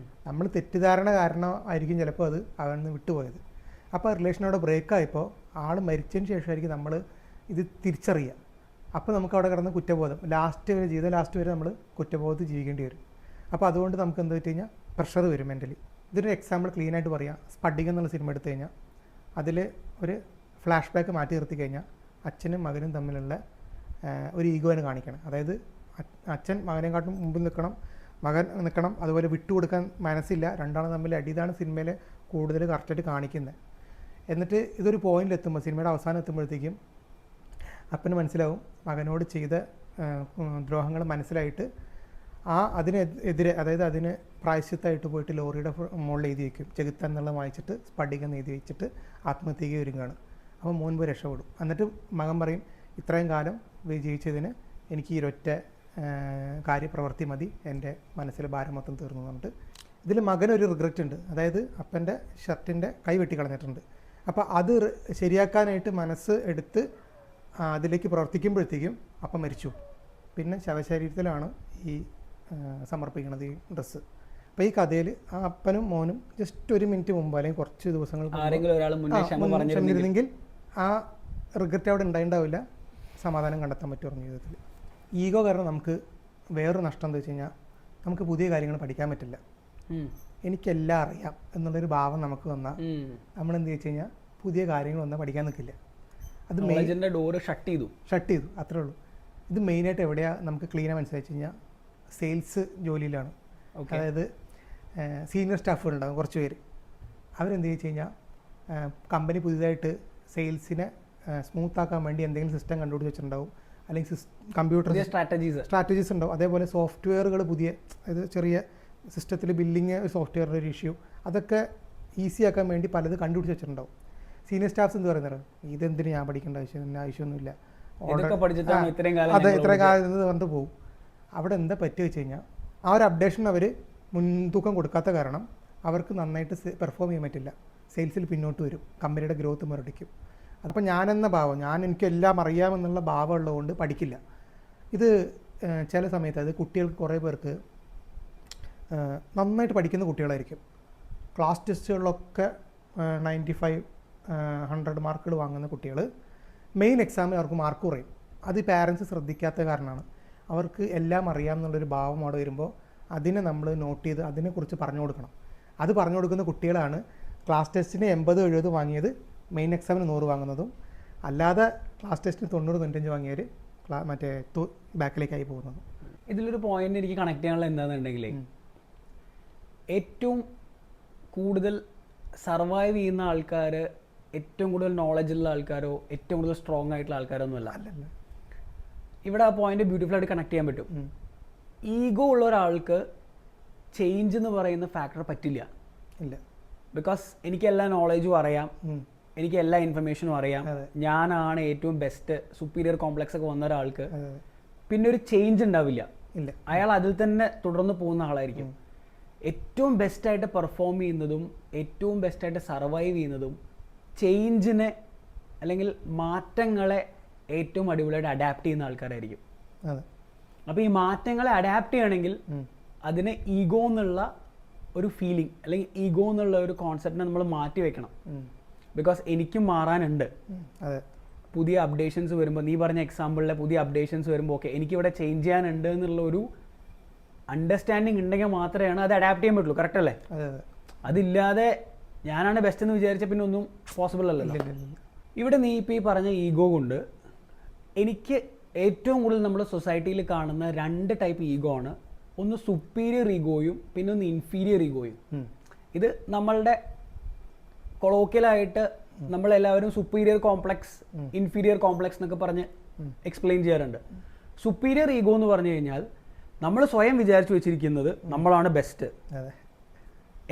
S1: നമ്മൾ തെറ്റിദ്ധാരണ കാരണമായിരിക്കും ചിലപ്പോൾ അത് അവന് വിട്ടുപോയത്. അപ്പോൾ റിലേഷനോടെ ബ്രേക്കായപ്പോൾ ആൾ മരിച്ചതിന് ശേഷമായിരിക്കും നമ്മൾ ഇത് തിരിച്ചറിയുക. അപ്പോൾ നമുക്ക് അവിടെ കിടന്ന കുറ്റബോധം ജീവിതം ലാസ്റ്റ് വരെ നമ്മൾ കുറ്റബോധത്തിൽ ജീവിക്കേണ്ടി വരും. അപ്പോൾ അതുകൊണ്ട് നമുക്ക് എന്താ വെച്ച് കഴിഞ്ഞാൽ പ്രഷർ വരും മെൻ്റലി. ഇതൊരു എക്സാമ്പിൾ ക്ലീനായിട്ട് പറയാം. സ്പടികം എന്നുള്ള സിനിമ എടുത്തു കഴിഞ്ഞാൽ അതിൽ ഒരു ഫ്ലാഷ് ബാക്ക് മാറ്റി നിർത്തി കഴിഞ്ഞാൽ അച്ഛനും മകനും തമ്മിലുള്ള ഒരു ഈഗോനെ കാണിക്കണം. അതായത് അച്ഛൻ മകനെക്കാട്ടും മുമ്പിൽ നിൽക്കണം, മകൻ നിൽക്കണം, അതുപോലെ വിട്ടുകൊടുക്കാൻ മനസ്സില്ല, രണ്ടാളും തമ്മിൽ അടി. ഇതാണ് സിനിമയിൽ കൂടുതൽ കറക്റ്റായിട്ട് കാണിക്കുന്നത്. എന്നിട്ട് ഇതൊരു പോയിൻ്റിൽ എത്തുമ്പോൾ, സിനിമയുടെ അവസാനം എത്തുമ്പോഴത്തേക്കും അപ്പന് മനസ്സിലാവും മകനോട് ചെയ്ത ദ്രോഹങ്ങൾ മനസ്സിലായിട്ട് അതിനെതിരെ, അതായത് അതിന് പ്രായശ്ചിത്തമായിട്ട് പോയിട്ട് ലോറിയുടെ മുകളിൽ എഴുതി വയ്ക്കും, ചെകുത്താൻ എന്നുള്ളത് വായിച്ചിട്ട് സ്പടികം എഴുതി വെച്ചിട്ട് ആത്മഹത്യയ്ക്ക് ഒരുങ്ങുകയാണ്. അപ്പോൾ മോൻ പോയി രക്ഷപ്പെടും. എന്നിട്ട് മകൻ പറയും, ഇത്രയും കാലം ജീവിച്ചതിന് എനിക്ക് ഈ ഒരൊറ്റ കാര്യപ്രവൃത്തി മതി, എൻ്റെ മനസ്സിലെ ഭാരം മൊത്തം തീർന്നു പറഞ്ഞിട്ട്. ഇതിൽ മകനൊരു റിഗ്രറ്റ് ഉണ്ട്, അതായത് അപ്പൻ്റെ ഷർട്ടിൻ്റെ കൈ വെട്ടിക്കളഞ്ഞിട്ടുണ്ട്. അപ്പോൾ അത് ശരിയാക്കാനായിട്ട് മനസ്സ് എടുത്ത് അതിലേക്ക് പ്രവർത്തിക്കുമ്പോഴത്തേക്കും അപ്പം മരിച്ചു. പിന്നെ ശവശരീരത്തിലാണ് ഈ സമർപ്പിക്കുന്നത് ഈ ഡ്രസ്സ്. അപ്പോൾ ഈ കഥയിൽ ആ അപ്പനും മോനും ജസ്റ്റ് ഒരു മിനിറ്റ് മുമ്പ് അല്ലെങ്കിൽ കുറച്ച് ദിവസങ്ങൾ പറഞ്ഞിരുന്നെങ്കിൽ ആ റിഗ്രറ്റ് അവിടെ ഉണ്ടായിണ്ടാവില്ല, സമാധാനം കണ്ടെത്താൻ പറ്റും ജീവിതത്തിൽ. ഈഗോ കാരണം നമുക്ക് വേറൊരു നഷ്ടം എന്താ വെച്ച് കഴിഞ്ഞാൽ നമുക്ക് പുതിയ കാര്യങ്ങൾ പഠിക്കാൻ പറ്റില്ല. എനിക്കെല്ലാം അറിയാം എന്നുള്ളൊരു ഭാവം നമുക്ക് വന്നാൽ നമ്മൾ എന്ത് വെച്ച് കഴിഞ്ഞാൽ പുതിയ കാര്യങ്ങൾ വന്നാൽ പഠിക്കാൻ നിൽക്കില്ല. അത്
S2: മെയിൻ്റെ ഡോറ് ഷട്ട് ചെയ്തു,
S1: അത്രേ ഉള്ളൂ. ഇത് മെയിനായിട്ട് എവിടെയാണ് നമുക്ക് ക്ലീനായി മനസ്സിലാക്കി കഴിഞ്ഞാൽ സെയിൽസ് ജോലിയിലാണ്. അതായത് സീനിയർ സ്റ്റാഫുകളുണ്ടാകും കുറച്ച് പേര്, അവരെന്ത് വെച്ച് കഴിഞ്ഞാൽ കമ്പനി പുതിയതായിട്ട് സെയിൽസിനെ സ്മൂത്താക്കാൻ വേണ്ടി എന്തെങ്കിലും സിസ്റ്റം കണ്ടുപിടിച്ച് വെച്ചിട്ടുണ്ടാവും, അല്ലെങ്കിൽ കമ്പ്യൂട്ടർ സ്ട്രാറ്റജീസ് ഉണ്ടാവും. അതേപോലെ സോഫ്റ്റ്വെയറുകൾ പുതിയ, അതായത് ചെറിയ സിസ്റ്റത്തിൽ ബില്ലിങ് സോഫ്റ്റ്വെയറിൻ്റെ ഒരു ഇഷ്യൂ, അതൊക്കെ ഈസി ആക്കാൻ വേണ്ടി പലത് കണ്ടുപിടിച്ച് വെച്ചിട്ടുണ്ടാവും. സീനിയർ സ്റ്റാഫ്സ് എന്ത് പറയുന്നത്, ഇതെന്തിന് ഞാൻ പഠിക്കേണ്ട ആവശ്യമൊന്നുമില്ല, അതെ ഇത്രയും കാലം എന്ന് പറഞ്ഞിട്ട് പോകും. അവിടെ എന്താ പറ്റുക വെച്ച് കഴിഞ്ഞാൽ ആ ഒരു അപ്ഡേഷൻ അവർ മുൻതൂക്കം കൊടുക്കാത്ത കാരണം അവർക്ക് നന്നായിട്ട് പെർഫോം ചെയ്യാൻ പറ്റില്ല, സെയിൽസിൽ പിന്നോട്ട് വരും, കമ്പനിയുടെ ഗ്രോത്ത് മുരടിക്കും. അപ്പോൾ ഞാനെന്ന ഭാവം, എനിക്കെല്ലാം അറിയാമെന്നുള്ള ഭാവം ഉള്ളതുകൊണ്ട് പഠിക്കില്ല. ഇത് ചില സമയത്ത് അത് കുട്ടികൾക്ക് കുറേ പേർക്ക് നന്നായിട്ട് പഠിക്കുന്ന കുട്ടികളായിരിക്കും, ക്ലാസ് ടെസ്റ്റുകളിലൊക്കെ 95-100 മാർക്കുകൾ വാങ്ങുന്ന കുട്ടികൾ മെയിൻ എക്സാമിൽ അവർക്ക് മാർക്ക് കുറയും. അത് പാരൻസ് ശ്രദ്ധിക്കാത്ത കാരണമാണ്. അവർക്ക് എല്ലാം അറിയാമെന്നുള്ളൊരു ഭാവം അവിടെ വരുമ്പോൾ അതിനെ നമ്മൾ നോട്ട് ചെയ്ത് അതിനെക്കുറിച്ച് പറഞ്ഞു കൊടുക്കണം. അത് പറഞ്ഞു കൊടുക്കുന്ന കുട്ടികളാണ് ക്ലാസ് ടെസ്റ്റിന് 80-70 വാങ്ങിയത് മെയിൻ എക്സാമിന് 100 വാങ്ങുന്നതും, അല്ലാതെ ക്ലാസ് ടെസ്റ്റിന് 90-95 വാങ്ങിയവർ മറ്റേ ബാക്കിലേക്കായി പോകുന്നതും.
S2: ഇതിലൊരു പോയിന്റ് എനിക്ക് കണക്ട് ചെയ്യാനുള്ള എന്താണെന്നുണ്ടെങ്കിൽ, ഏറ്റവും കൂടുതൽ സർവൈവ് ചെയ്യുന്ന ആൾക്കാർ ഏറ്റവും കൂടുതൽ നോളജുള്ള ആൾക്കാരോ ഏറ്റവും കൂടുതൽ സ്ട്രോങ് ആയിട്ടുള്ള ആൾക്കാരോ ഒന്നും അല്ല. ഇവിടെ ആ പോയിന്റ് ബ്യൂട്ടിഫുൾ ആയിട്ട് കണക്ട് ചെയ്യാൻ പറ്റും. ഈഗോ ഉള്ള ഒരാൾക്ക് ചേഞ്ച് എന്ന് പറയുന്ന ഫാക്ടർ പറ്റില്ല.
S1: ഇല്ല.
S2: ബിക്കോസ് എനിക്ക് എല്ലാ നോളേജും അറിയാം, എനിക്ക് എല്ലാ ഇൻഫർമേഷനും അറിയാം, ഞാനാണ് ഏറ്റവും ബെസ്റ്റ്, സുപ്പീരിയർ കോംപ്ലക്സ് ഒക്കെ വന്ന ഒരാൾക്ക് പിന്നെ ഒരു ചേഞ്ച് ഉണ്ടാവില്ല.
S1: ഇല്ല.
S2: അയാൾ അതിൽ തന്നെ തുടർന്ന് പോകുന്ന ആളായിരിക്കും. ഏറ്റവും ബെസ്റ്റായിട്ട് പെർഫോം ചെയ്യുന്നതും ഏറ്റവും ബെസ്റ്റായിട്ട് സർവൈവ് ചെയ്യുന്നതും ചേഞ്ചിനെ അല്ലെങ്കിൽ മാറ്റങ്ങളെ ഏറ്റവും അടിപൊളിയായിട്ട് അഡാപ്റ്റ് ചെയ്യുന്ന ആൾക്കാരായിരിക്കും. അപ്പോൾ ഈ മാറ്റങ്ങളെ അഡാപ്റ്റ് ചെയ്യണമെങ്കിൽ അതിന് ഈഗോ എന്നുള്ള ഒരു ഫീലിംഗ് അല്ലെങ്കിൽ ഈഗോ എന്നുള്ള ഒരു കോൺസെപ്റ്റിനെ നമ്മൾ മാറ്റി വെക്കണം. ബിക്കോസ് എനിക്കും മാറാനുണ്ട്. പുതിയ അപ്ഡേഷൻസ് വരുമ്പോൾ, നീ പറഞ്ഞ എക്സാമ്പിളിലെ പുതിയ അപ്ഡേഷൻസ് വരുമ്പോൾ ഓക്കെ എനിക്കിവിടെ ചേഞ്ച് ചെയ്യാനുണ്ട് എന്നുള്ള ഒരു അണ്ടർസ്റ്റാൻഡിങ് ഉണ്ടെങ്കിൽ മാത്രമേ അത് അഡാപ്റ്റ് ചെയ്യാൻ പറ്റുള്ളൂ. കറക്റ്റ് അല്ലേ? അതില്ലാതെ ഞാനാണ് ബെസ്റ്റ് എന്ന് വിചാരിച്ച പിന്നെ ഒന്നും പോസിബിൾ അല്ലല്ലോ. ഇവിടെ നീ ഇപ്പോൾ ഈ പറഞ്ഞ ഈഗോ കൊണ്ട് എനിക്ക് ഏറ്റവും കൂടുതൽ നമ്മുടെ സൊസൈറ്റിയിൽ കാണുന്ന 2 ടൈപ്പ് ഈഗോ ആണ്. ഒന്ന് സുപ്പീരിയർ ഈഗോയും പിന്നെ ഒന്ന് ഇൻഫീരിയർ ഈഗോയും. ഇത് നമ്മളുടെ കൊളോക്കിയലായിട്ട് നമ്മളെല്ലാവരും സുപ്പീരിയർ കോംപ്ലക്സ്, ഇൻഫീരിയർ കോംപ്ലക്സ് എന്നൊക്കെ പറഞ്ഞ് എക്സ്പ്ലെയിൻ ചെയ്യാറുണ്ട്. സുപ്പീരിയർ ഈഗോ എന്ന് പറഞ്ഞു കഴിഞ്ഞാൽ നമ്മൾ സ്വയം വിചാരിച്ചു വെച്ചിരിക്കുന്നത് നമ്മളാണ് ബെസ്റ്റ്.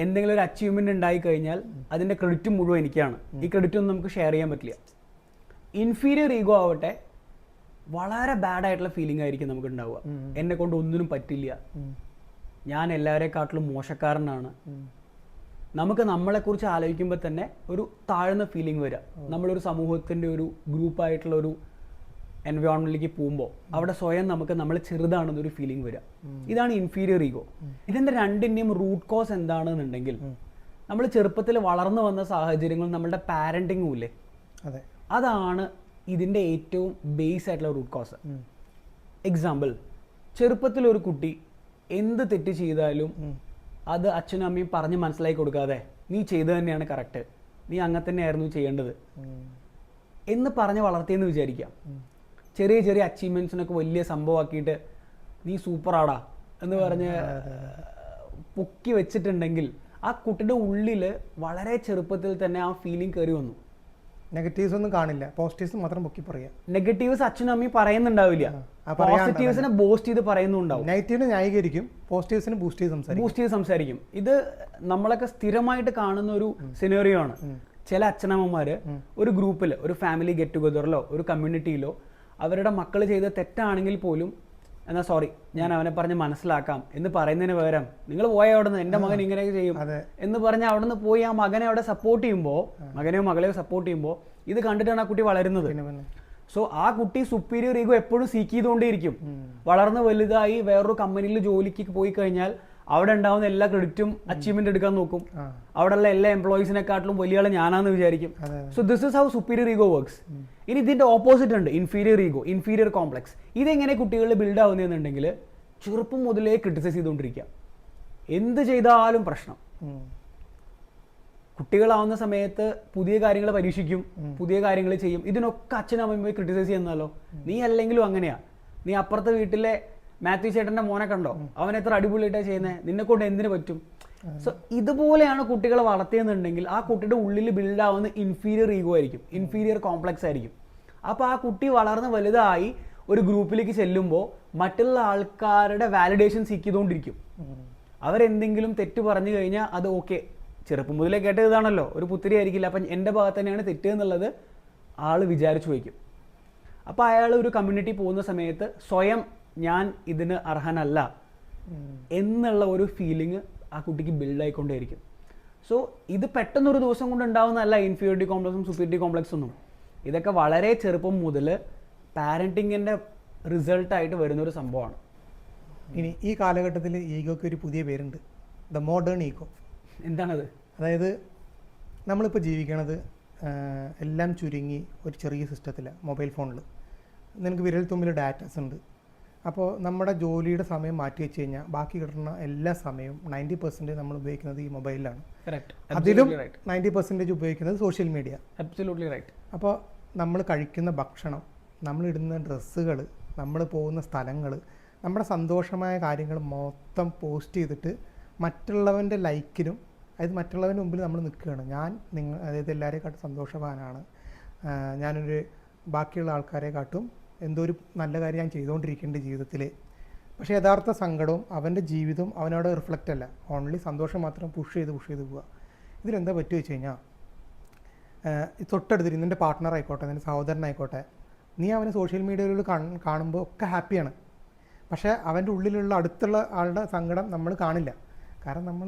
S2: എന്തെങ്കിലും ഒരു അച്ചീവ്മെന്റ് ഉണ്ടായി കഴിഞ്ഞാൽ അതിന്റെ ക്രെഡിറ്റ് മുഴുവൻ എനിക്കാണ്, ഈ ക്രെഡിറ്റ് ഒന്നും നമുക്ക് ഷെയർ ചെയ്യാൻ പറ്റില്ല. ഇൻഫീരിയർ ഈഗോ ആവട്ടെ വളരെ ബാഡ് ആയിട്ടുള്ള ഫീലിംഗ് ആയിരിക്കും നമുക്ക് ഉണ്ടാവുക. എന്നെ കൊണ്ട് ഒന്നിനും പറ്റില്ല, ഞാൻ എല്ലാവരെക്കാട്ടിലും മോശക്കാരനാണ്. നമുക്ക് നമ്മളെക്കുറിച്ച് ആലോചിക്കുമ്പോൾ തന്നെ ഒരു താഴ്ന്ന ഫീലിംഗ് വരിക. നമ്മളൊരു സമൂഹത്തിൻ്റെ ഒരു ഗ്രൂപ്പായിട്ടുള്ള ഒരു എൻവയോൺമെന്റിലേക്ക് പോകുമ്പോൾ അവിടെ സ്വയം നമുക്ക് നമ്മൾ ചെറുതാണെന്നൊരു ഫീലിംഗ് വരിക. ഇതാണ് ഇൻഫീരിയർ ഈഗോ. ഇതിൻ്റെ രണ്ടിൻ്റെയും റൂട്ട് കോസ് എന്താണെന്നുണ്ടെങ്കിൽ നമ്മൾ ചെറുപ്പത്തിൽ വളർന്നു വന്ന സാഹചര്യങ്ങളും നമ്മളുടെ പാരൻറ്റിങ്ങും ഇല്ലേ, അതാണ് ഇതിൻ്റെ ഏറ്റവും ബേസ് ആയിട്ടുള്ള റൂട്ട് കോസ്. എക്സാമ്പിൾ, ചെറുപ്പത്തിൽ ഒരു കുട്ടി എന്ത് തെറ്റ് ചെയ്താലും അത് അച്ഛനും അമ്മയും പറഞ്ഞ് മനസ്സിലാക്കി കൊടുക്കാതെ നീ ചെയ്തു തന്നെയാണ് കറക്റ്റ്, നീ അങ്ങനെ തന്നെയായിരുന്നു ചെയ്യേണ്ടത് എന്ന് പറഞ്ഞ് വളർത്തിയെന്ന് വിചാരിക്കാം. ചെറിയ ചെറിയ അച്ചീവ്മെൻറ്റ്സിനൊക്കെ വലിയ സംഭവമാക്കിയിട്ട് നീ സൂപ്പറാടാ എന്ന് പറഞ്ഞ് പൊക്കി വെച്ചിട്ടുണ്ടെങ്കിൽ ആ കുട്ടിയുടെ ഉള്ളിൽ വളരെ ചെറുപ്പത്തിൽ തന്നെ ആ ഫീലിംഗ് കയറി വന്നു.
S1: നെഗറ്റീവ്സ് ഒന്നും കാണില്ല, പോസിറ്റീവ്സ് മാത്രം പൊക്കി പറയാം.
S2: നെഗറ്റീവ്സ് അച്ഛനും അമ്മയും പറയുന്നുണ്ടാവില്ല, പോസിറ്റീവ്സിനെ ബൂസ്റ്റ് ചെയ്ത് പറയുന്നുണ്ടാവും.
S1: നെഗറ്റീവിനെ ന്യായീകരിക്കും, പോസിറ്റീവ്സിനെ ബൂസ്റ്റ് ചെയ്ത് സംസാരിക്കും.
S2: ഇത് നമ്മളൊക്കെ സ്ഥിരമായിട്ട് കാണുന്ന ഒരു സിനേറിയോ ആണ്. ചില അച്ഛനമ്മമാര് ഒരു ഗ്രൂപ്പിൽ, ഒരു ഫാമിലി ഗെറ്റ് ടുഗദറിലോ ഒരു കമ്മ്യൂണിറ്റിയിലോ അവരുടെ മക്കൾ ചെയ്ത തെറ്റാണെങ്കിൽ പോലും എന്നാൽ സോറി ഞാൻ അവനെ പറഞ്ഞ് മനസ്സിലാക്കാം എന്ന് പറയുന്നതിന് പകരം നിങ്ങൾ പോയ അവിടെ നിന്ന് എൻ്റെ മകൻ ഇങ്ങനെയൊക്കെ ചെയ്യും എന്ന് പറഞ്ഞ് അവിടെ നിന്ന് പോയി ആ മകനെ അവിടെ സപ്പോർട്ട് ചെയ്യുമ്പോൾ, മകനെയോ മകളെയോ സപ്പോർട്ട് ചെയ്യുമ്പോൾ ഇത് കണ്ടിട്ടാണ് ആ കുട്ടി വളരുന്നത്. സോ ആ കുട്ടി സുപ്പീരിയർ ഈഗോ എപ്പോഴും സീക്ക് ചെയ്തുകൊണ്ടേയിരിക്കും. വളർന്ന് വലുതായി വേറൊരു കമ്പനിയിൽ ജോലിക്ക് പോയി കഴിഞ്ഞാൽ അവിടെ ഉണ്ടാവുന്ന എല്ലാ ക്രെഡിറ്റും അച്ചീവ്മെന്റ് എടുക്കാൻ നോക്കും. അവിടെയുള്ള എല്ലാ എംപ്ലോയീസിനെക്കാട്ടിലും വലിയ ആളെ ഞാനാന്ന് വിചാരിക്കും. So this is how superior ego works. ഇനി ഇതിന്റെ ഓപ്പോസിറ്റ് ഉണ്ട്, ഇൻഫീരിയർ ഈഗോ, ഇൻഫീരിയർ കോംപ്ലക്സ്. ഇതെങ്ങനെ കുട്ടികളിൽ ബിൽഡ് ആവുന്നതെന്നുണ്ടെങ്കിൽ ചെറുപ്പം മുതലേ ക്രിട്ടിസൈസ് ചെയ്തുകൊണ്ടിരിക്കുക, എന്ത് ചെയ്താലും പ്രശ്നം. കുട്ടികളാവുന്ന സമയത്ത് പുതിയ കാര്യങ്ങൾ പരീക്ഷിക്കും, പുതിയ കാര്യങ്ങൾ ചെയ്യും. ഇതിനൊക്കെ അച്ഛനും അമ്മയും പോയി ക്രിട്ടിസൈസ് ചെയ്യുന്നല്ലോ. നീ അല്ലെങ്കിലും അങ്ങനെയാ, നീ അപ്പുറത്തെ വീട്ടിലെ മാത്യു ചേട്ടൻ്റെ മോനെ കണ്ടോ, അവൻ എത്ര അടിപൊളിയായിട്ടാണ് ചെയ്യുന്നത്, നിന്നെ കൊണ്ട് എന്തിനു പറ്റും. സോ ഇതുപോലെയാണ് കുട്ടികളെ വളർത്തിയെന്നുണ്ടെങ്കിൽ ആ കുട്ടിയുടെ ഉള്ളിൽ ബിൽഡ് ആവുന്ന ഇൻഫീരിയർ ഈഗോ ആയിരിക്കും, ഇൻഫീരിയർ കോംപ്ലക്സ് ആയിരിക്കും. അപ്പോൾ ആ കുട്ടി വളർന്ന് വലുതായി ഒരു ഗ്രൂപ്പിലേക്ക് ചെല്ലുമ്പോൾ മറ്റുള്ള ആൾക്കാരുടെ വാലിഡേഷൻ സീക്ക് ചെയ്തുകൊണ്ടിരിക്കും. അവരെന്തെങ്കിലും തെറ്റ് പറഞ്ഞു കഴിഞ്ഞാൽ അത് ഓക്കെ, ചെറുപ്പം മുതലേ കേട്ടത് ഇതാണല്ലോ, ഒരു പുത്തിരി ആയിരിക്കില്ല, അപ്പം എൻ്റെ ഭാഗത്ത് തന്നെയാണ് തെറ്റ് എന്നുള്ളത് ആൾ വിചാരിച്ചു വയ്ക്കും. അപ്പോൾ അയാൾ ഒരു കമ്മ്യൂണിറ്റി പോകുന്ന സമയത്ത് സ്വയം ഞാൻ ഇതിന് അർഹനല്ല എന്നുള്ള ഒരു ഫീലിംഗ് ആ കുട്ടിക്ക് ബിൽഡ് ആയിക്കൊണ്ടേയിരിക്കും. സോ ഇത് പെട്ടെന്നൊരു ദിവസം കൊണ്ട് ഉണ്ടാവുന്നതല്ല ഇൻഫീരിയോറിറ്റി കോംപ്ലക്സും സുപ്പീരിയോറിറ്റി കോംപ്ലക്സും ഒന്നും. ഇതൊക്കെ വളരെ ചെറുപ്പം മുതൽ പാരൻറ്റിങ്ങിൻ്റെ റിസൾട്ടായിട്ട് വരുന്നൊരു സംഭവമാണ്.
S1: ഇനി ഈ കാലഘട്ടത്തിൽ ഈഗോയ്ക്ക് ഒരു പുതിയ പേരുണ്ട്, ദ മോഡേൺ ഈഗോ.
S2: എന്താണത്?
S1: അതായത് നമ്മളിപ്പോൾ ജീവിക്കണത് എല്ലാം ചുരുങ്ങി ഒരു ചെറിയ സിസ്റ്റത്തിലാണ്, മൊബൈൽ ഫോണിൽ നിനക്ക് വിരൽ തുമ്പിൽ ഡാറ്റാസ് ഉണ്ട്. അപ്പോൾ നമ്മുടെ ജോലിയുടെ സമയം മാറ്റി വെച്ച് കഴിഞ്ഞാൽ ബാക്കി കിട്ടുന്ന എല്ലാ സമയവും 90% നമ്മൾ ഉപയോഗിക്കുന്നത് ഈ മൊബൈലിലാണ്. അതിലും 90% ഉപയോഗിക്കുന്നത് സോഷ്യൽ മീഡിയ. അപ്പോൾ നമ്മൾ കഴിക്കുന്ന ഭക്ഷണം, നമ്മളിടുന്ന ഡ്രസ്സുകൾ, നമ്മൾ പോകുന്ന സ്ഥലങ്ങൾ, നമ്മുടെ സന്തോഷമായ കാര്യങ്ങൾ മൊത്തം പോസ്റ്റ് ചെയ്തിട്ട് മറ്റുള്ളവൻ്റെ ലൈക്കിനും, അതായത് മറ്റുള്ളവൻ്റെ മുമ്പിൽ നമ്മൾ നിൽക്കുകയാണ്. അതായത് എല്ലാവരെക്കാട്ടും സന്തോഷവാനാണ്, ഞാനൊരു ബാക്കിയുള്ള ആൾക്കാരെക്കാട്ടും എന്തോ ഒരു നല്ല കാര്യം ഞാൻ ചെയ്തുകൊണ്ടിരിക്കേണ്ട ജീവിതത്തിൽ. പക്ഷേ യഥാർത്ഥ സങ്കടവും അവൻ്റെ ജീവിതവും അവനവിടെ റിഫ്ലക്റ്റ് അല്ല. ഓൺലി സന്തോഷം മാത്രം പുഷ് ചെയ്ത് പോവുക. ഇതിലെന്താ പറ്റുക വെച്ച് കഴിഞ്ഞാൽ, തൊട്ടടുത്തിരി നിൻ്റെ പാർട്ട്ണർ ആയിക്കോട്ടെ, നിൻ്റെ സഹോദരനായിക്കോട്ടെ, നീ അവനെ സോഷ്യൽ മീഡിയയിൽ കാണുമ്പോൾ ഒക്കെ ഹാപ്പിയാണ്. പക്ഷേ അവൻ്റെ ഉള്ളിലുള്ള അടുത്തുള്ള ആളുടെ സങ്കടം നമ്മൾ കാണില്ല. കാരണം നമ്മൾ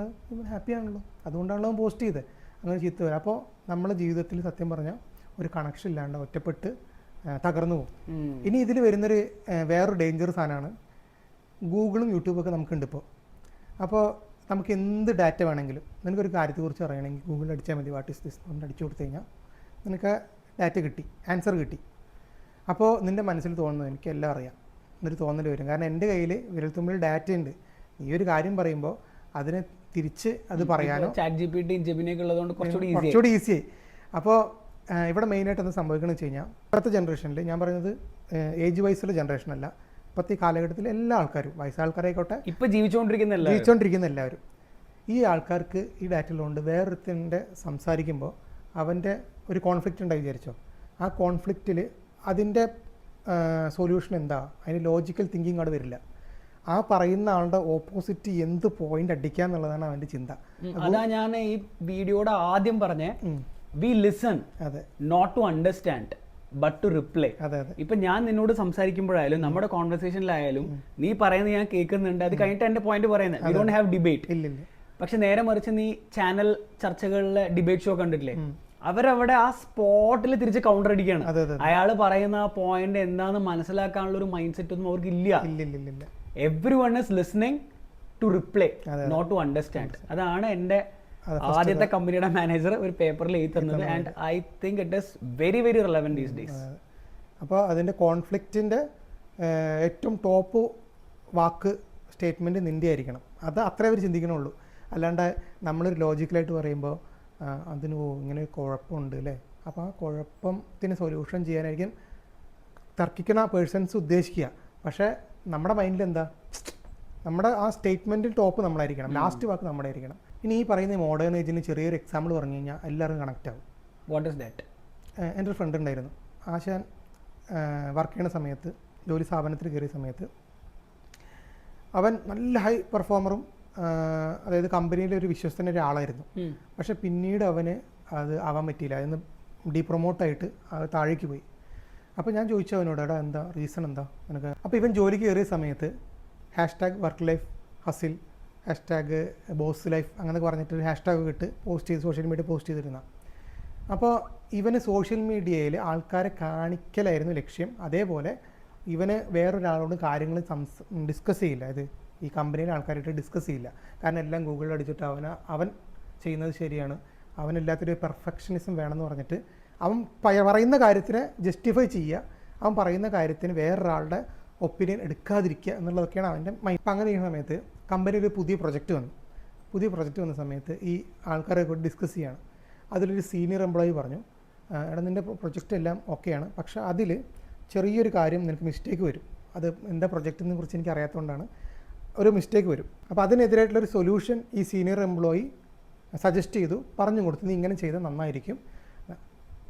S1: ഹാപ്പിയാണല്ലോ, അതുകൊണ്ടാണല്ലോ അവൻ പോസ്റ്റ് ചെയ്തത്. അങ്ങനെ ചീത്ത വരും. അപ്പോൾ നമ്മളെ ജീവിതത്തിൽ സത്യം പറഞ്ഞാൽ ഒരു കണക്ഷൻ ഇല്ലാണ്ട് ഒറ്റപ്പെട്ട് തകർന്നു പോകും. ഇനി ഇതിൽ വരുന്നൊരു വേറൊരു ഡേഞ്ചർ സാധനമാണ്, ഗൂഗിളും യൂട്യൂബൊക്കെ നമുക്കുണ്ട് ഇപ്പോൾ. അപ്പോൾ നമുക്ക് എന്ത് ഡാറ്റ വേണമെങ്കിലും, നിനക്കൊരു കാര്യത്തെക്കുറിച്ച് അറിയണമെങ്കിൽ ഗൂഗിളിൽ അടിച്ചാൽ മതി, വാട്ട് ഈസ് ദിസ് എന്ന് അടിച്ചു കൊടുത്തു കഴിഞ്ഞാൽ നിനക്ക് ഡാറ്റ കിട്ടി, ആൻസർ കിട്ടി. അപ്പോൾ നിൻ്റെ മനസ്സിൽ തോന്നുന്നത് എനിക്കെല്ലാം അറിയാം എന്നൊരു തോന്നൽ വരും. കാരണം എൻ്റെ കയ്യിൽ വിരൽത്തുമ്പിൽ ഡാറ്റ ഉണ്ട്. ഈ ഒരു കാര്യം പറയുമ്പോൾ അതിനെ തിരിച്ച് അത് പറയാനോ കുറച്ചുകൂടി ഈസിയായി. അപ്പോൾ ഇവിടെ മെയിനായിട്ട് എന്താ സംഭവിക്കണമെന്ന് വെച്ച് കഴിഞ്ഞാൽ, ഇപ്പോഴത്തെ ജനറേഷനിൽ, ഞാൻ പറയുന്നത് ഏജ് വൈസുള്ള ജനറേഷനല്ല, ഇപ്പോഴത്തെ ഈ കാലഘട്ടത്തിൽ എല്ലാ ആൾക്കാരും, വയസ്സാൾക്കാരായിക്കോട്ടെ,
S2: ഇപ്പോൾ ജീവിച്ചുകൊണ്ടിരിക്കുന്ന
S1: എല്ലാവരും, ഈ ആൾക്കാർക്ക് ഈ ഡാറ്റയിലുണ്ട് വേറൊരുത്തിൻ്റെ സംസാരിക്കുമ്പോൾ അവൻ്റെ ഒരു കോൺഫ്ലിക്റ്റ് ഉണ്ടായി വിചാരിച്ചോ. ആ കോൺഫ്ലിക്റ്റിൽ അതിൻ്റെ സൊല്യൂഷൻ എന്താ, അതിന് ലോജിക്കൽ തിങ്കിങ് അവിടെ വരില്ല. ആ പറയുന്ന ആളുടെ ഓപ്പോസിറ്റ് എന്ത് പോയിന്റ് അടിക്കുക എന്നുള്ളതാണ് അവൻ്റെ ചിന്ത.
S2: അതാ ഞാൻ ഈ വീഡിയോയുടെ ആദ്യം പറഞ്ഞേ, we listen, not to understand but to reply. ഇപ്പൊ ഞാൻ നിന്നോട് സംസാരിക്കുമ്പോഴായാലും നമ്മുടെ കോൺവെർസേഷനിലായാലും നീ പറയുന്നത് ഞാൻ കേൾക്കുന്നുണ്ട്, അത് കഴിഞ്ഞിട്ട് എന്റെ പോയിന്റ് പറയുന്നത്, വി ഡോണ്ട് ഹാവ് ഡിബേറ്റ്. പക്ഷെ നേരെ മറിച്ച് നീ ചാനൽ ചർച്ചകളിലെ ഡിബേറ്റ് ഷോ കണ്ടിട്ടില്ലേ, അവരവിടെ ആ സ്പോട്ടിൽ തിരിച്ച് കൗണ്ടർ അടിക്കുകയാണ്. അയാൾ പറയുന്ന ആ പോയിന്റ് എന്താണെന്ന് മനസ്സിലാക്കാനുള്ള ഒരു മൈൻഡ് സെറ്റ് ഒന്നും അവർക്ക് ഇല്ല. Everyone is listening to reply, not to understand. അതാണ് എൻ്റെ ആദ്യത്തെ കമ്പനിയുടെ മാനേജർ ഒരു പേപ്പറിൽ എഴുതി തന്നത്. And I think it is very very relevant these days.
S1: അപ്പോൾ അതിൻ്റെ കോൺഫ്ലിക്റ്റിൻ്റെ ഏറ്റവും ടോപ്പ് വാക്ക് സ്റ്റേറ്റ്മെൻറ്റ് നിൻ്റെ ആയിരിക്കണം. അത് അത്രേ അവർ ചിന്തിക്കണുള്ളൂ. അല്ലാണ്ട് നമ്മളൊരു ലോജിക്കലായിട്ട് പറയുമ്പോൾ അതിന് ഇങ്ങനെ ഒരു കുഴപ്പമുണ്ട് അല്ലേ, അപ്പോൾ ആ കുഴപ്പത്തിന് സൊല്യൂഷൻ ചെയ്യാനായിരിക്കും തർക്കിക്കുന്ന പേഴ്സൺസ് ഉദ്ദേശിക്കുക. പക്ഷേ നമ്മുടെ മൈൻഡിൽ എന്താ, നമ്മുടെ ആ സ്റ്റേറ്റ്മെൻറ്റിൽ ടോപ്പ് നമ്മളായിരിക്കണം, ലാസ്റ്റ് വാക്ക് നമ്മുടെ ആയിരിക്കണം. ഇനി ഈ പറയുന്ന മോഡേൺ ഏജിന് ചെറിയൊരു എക്സാമ്പിൾ പറഞ്ഞു കഴിഞ്ഞാൽ എല്ലാവർക്കും കണക്റ്റ് ആവും.
S2: What is that?
S1: എൻ്റെ ഒരു ഫ്രണ്ട് ഉണ്ടായിരുന്നു, ആശാൻ വർക്ക് ചെയ്യുന്ന സമയത്ത്, ജോലി സ്ഥാപനത്തിൽ കയറിയ സമയത്ത് അവൻ നല്ല ഹൈ പെർഫോമറും, അതായത് കമ്പനിയിലെ ഒരു വിശ്വസ്തന ഒരാളായിരുന്നു. പക്ഷെ പിന്നീട് അവന് അത് ആവാൻ പറ്റിയില്ല, അതിന് ഡീപ്രൊമോട്ടായിട്ട് അത് താഴേക്ക് പോയി. അപ്പോൾ ഞാൻ ചോദിച്ചു അവനോട്, എടാ എന്താ റീസൺ എന്താ നിനക്ക്? അപ്പോൾ ഇവൻ ജോലിക്ക് കയറിയ സമയത്ത് #വർക്ക് ലൈഫ് ഹസിൽ, #ബോസ് ലൈഫ് അങ്ങനെ പറഞ്ഞിട്ട് ഹാഷ്ടാഗ് ഇട്ട് പോസ്റ്റ് ചെയ്ത് സോഷ്യൽ മീഡിയ പോസ്റ്റ് ചെയ്തിരുന്ന. അപ്പോൾ ഇവന് സോഷ്യൽ മീഡിയയിൽ ആൾക്കാരെ കാണിക്കലായിരുന്നു ലക്ഷ്യം. അതേപോലെ ഇവന് വേറൊരാളോട് കാര്യങ്ങൾ ഡിസ്കസ് ചെയ്യില്ല, ഇത് ഈ കമ്പനിയിലെ ആൾക്കാരായിട്ട് ഡിസ്കസ് ചെയ്യില്ല. കാരണം എല്ലാം ഗൂഗിളിൽ അടിച്ചിട്ട് അവൻ ചെയ്യുന്നത് ശരിയാണ്, അവനെല്ലാത്തൊരു പെർഫെക്ഷനിസം വേണമെന്ന് പറഞ്ഞിട്ട് അവൻ പറയുന്ന കാര്യത്തിനെ ജസ്റ്റിഫൈ ചെയ്യുക, അവൻ പറയുന്ന കാര്യത്തിന് വേറൊരാളുടെ ഒപ്പീനിയൻ എടുക്കാതിരിക്കുക എന്നുള്ളതൊക്കെയാണ് അവൻ്റെ മൈൻഡ്. അപ്പം അങ്ങനെ ചെയ്യുന്ന സമയത്ത് കമ്പനിയിൽ ഒരു പുതിയ പ്രൊജക്റ്റ് വന്ന സമയത്ത് ഈ ആൾക്കാരെ കൂടി ഡിസ്കസ് ചെയ്യുകയാണ്. അതിലൊരു സീനിയർ എംപ്ലോയി പറഞ്ഞു, എടാ നിൻ്റെ പ്രൊജക്റ്റ് എല്ലാം ഓക്കെയാണ്, പക്ഷേ അതിൽ ചെറിയൊരു കാര്യം നിനക്ക് മിസ്റ്റേക്ക് വരും. അത് എന്താ പ്രൊജക്റ്റിനെ കുറിച്ച് എനിക്ക് അറിയാത്തതുകൊണ്ടാണ്, ഒരു മിസ്റ്റേക്ക് വരും. അപ്പോൾ അതിനെതിരായിട്ടുള്ളൊരു സൊല്യൂഷൻ ഈ സീനിയർ എംപ്ലോയി സജസ്റ്റ് ചെയ്തു, പറഞ്ഞു കൊടുത്തു, നീ ഇങ്ങനെ ചെയ്താൽ നന്നായിരിക്കും.